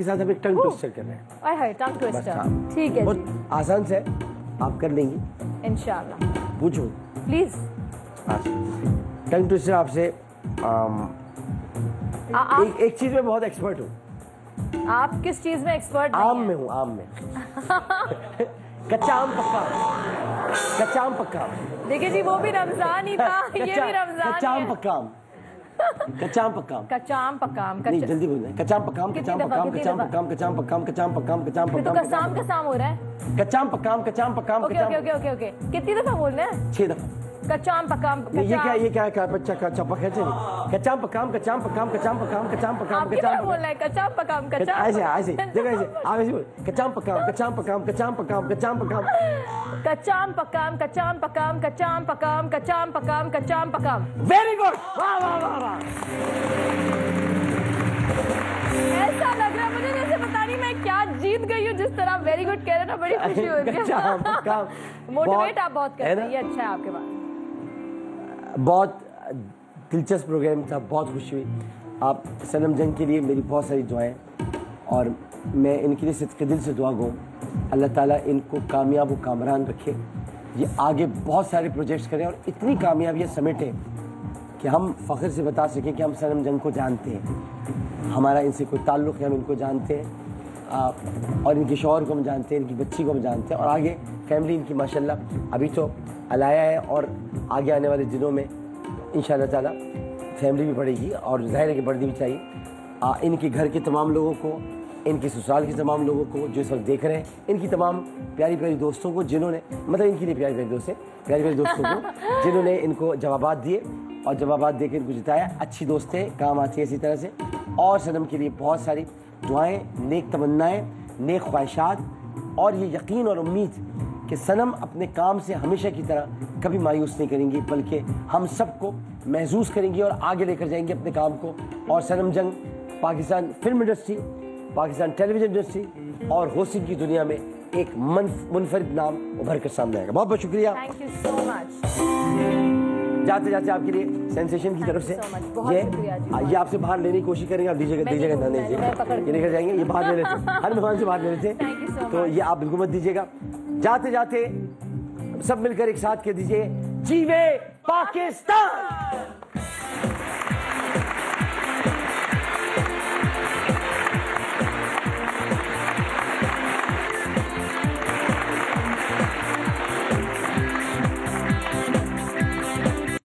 साथ हम एक टंग ट्विस्टर कर रहे हैं। ओए हाय, टंग बस ट्विस्टर, हाँ। ठीक है बहुत जी, आसान से आप कर लेंगी इंशाल्लाह। पूछो प्लीज। टंग ट्विस्टर आपसे एक चीज में बहुत एक्सपर्ट हूँ। आप किस चीज में एक्सपर्ट आम में हूँ, आम में। कच्चा आम पक्का, कच्चा आम पक्का। देखिए जी, वो भी रमजान ही था, ये भी रमजान कच्चा ही आम है। पक्का आम, कच्चा आम पक्का आम। कच्चा आम पक्का आम, नहीं जल्दी बोलना, कच्चा आम पक्का आम, कच्चा आम पक्का आम, कच्चा आम पक्का आम, कच्चा आम पक्का आम, कच्चा आम पक्का आम, कच्चा आम फिर पक्का तो आम, कसाम कसाम हो रहा है। कच्चा आम पक्का आम, कच्चा आम पक्का आम, ओके कच्चा ओके आम ओके ओके ओके, कितनी दफा बोलना है? 6 दफा। कच्चा आम पक्का आम, ये कच्चा आम। क्या बच्चा कच्चा पक्का है? कच्चा आम पक्का आम, कच्चा आम पक्का आम, कच्चा आम पक्का आम, कच्चा आम पक्का आम, आपकी कच्चा आम तरह बोलना है, कच्चा आम पक्का आम, कच्चा आम। ऐसे देखो ऐसे आप ऐसे बोल, कच्चा आम पक्का आम, कच्चा आम पक्का आम, कच्चा आम पक्का आम, कच्चा आम पक्का आम, कच्चा आम पक्का आम, कच्चा आम पक्का आम, कच्चा आम पक्का आम, कच्चा आम पक्का आम, कच्चा आम पक्का आम। वेरी गुड, वाह वाह वाह वाह। ऐसा लग रहा है मुझे जैसे पता नहीं मैं क्या जीत गई हूँ, जिस तरह वेरी गुड कह रहे ना, बड़ी खुशी हो रही कच्चा आम पक्का आम। है। मोटिवेट आप बहुत करते हैं, ये अच्छा है आपके पास। बहुत दिलचस्प प्रोग्राम था, बहुत खुशी हुई। आप सनम जंग के लिए मेरी बहुत सारी दुआएं, और मैं इनके लिए सच्चे दिल से दुआ गो, अल्लाह ताला इनको कामयाब व कामरान रखे, ये आगे बहुत सारे प्रोजेक्ट्स करें और इतनी कामयाबियाँ समेटें कि हम फ़ख्र से बता सकें कि हम सनम जंग को जानते हैं, हमारा इनसे कोई ताल्लुक़ है, हम इनको जानते हैं, और इनके शौहर को हम जानते हैं, इनकी बच्ची को हम जानते हैं, और आगे फैमिली इनकी माशाल्लाह अभी तो अलाया है, और आगे आने वाले दिनों में इंशाअल्लाह ताला फैमिली भी बढ़ेगी, और ज़ाहिर है कि बढ़नी भी चाहिए। इनके घर के तमाम लोगों को, इनके ससुराल के तमाम लोगों को जो इस वक्त देख रहे हैं, इनकी तमाम प्यारी प्यारी दोस्तों को जिन्होंने, मतलब इनके लिए प्यारी प्यारी दोस्त हैं, प्यारी प्यारी दोस्तों को जिन्होंने इनको जवाबात दिए और जवाबात दे के इनको जिताया। अच्छी दोस्तें काम आती हैं इसी तरह से, और सनम के लिए बहुत सारी दुआएँ, नेक तमन्नाएँ, नेक ख्वाहिशात, और ये यकीन और उम्मीद कि सनम अपने काम से हमेशा की तरह कभी मायूस नहीं करेंगी, बल्कि हम सबको महसूस करेंगी और आगे लेकर जाएंगी अपने काम को। और सनम जंग Pakistan film industry, Pakistan television industry और होस्टिंग की दुनिया में एक मुनफरिद नाम उभर कर सामने आएगा। बहुत बहुत शुक्रिया, थैंक यू सो मच। जाते जाते आपके लिए सेंसेशन की तरफ से ये आपसे बाहर लेने की कोशिश करेंगे, आप दीजिएगा ना दीजिएगा, ये लेकर जाएंगे, ये बाहर ले लेते हैं, हर मेहमान से बाहर ले लेते हैं, तो ये आप बिल्कुल मत दीजिएगा। जाते जाते सब मिलकर एक साथ कह दीजिए, जीवे पाकिस्तान।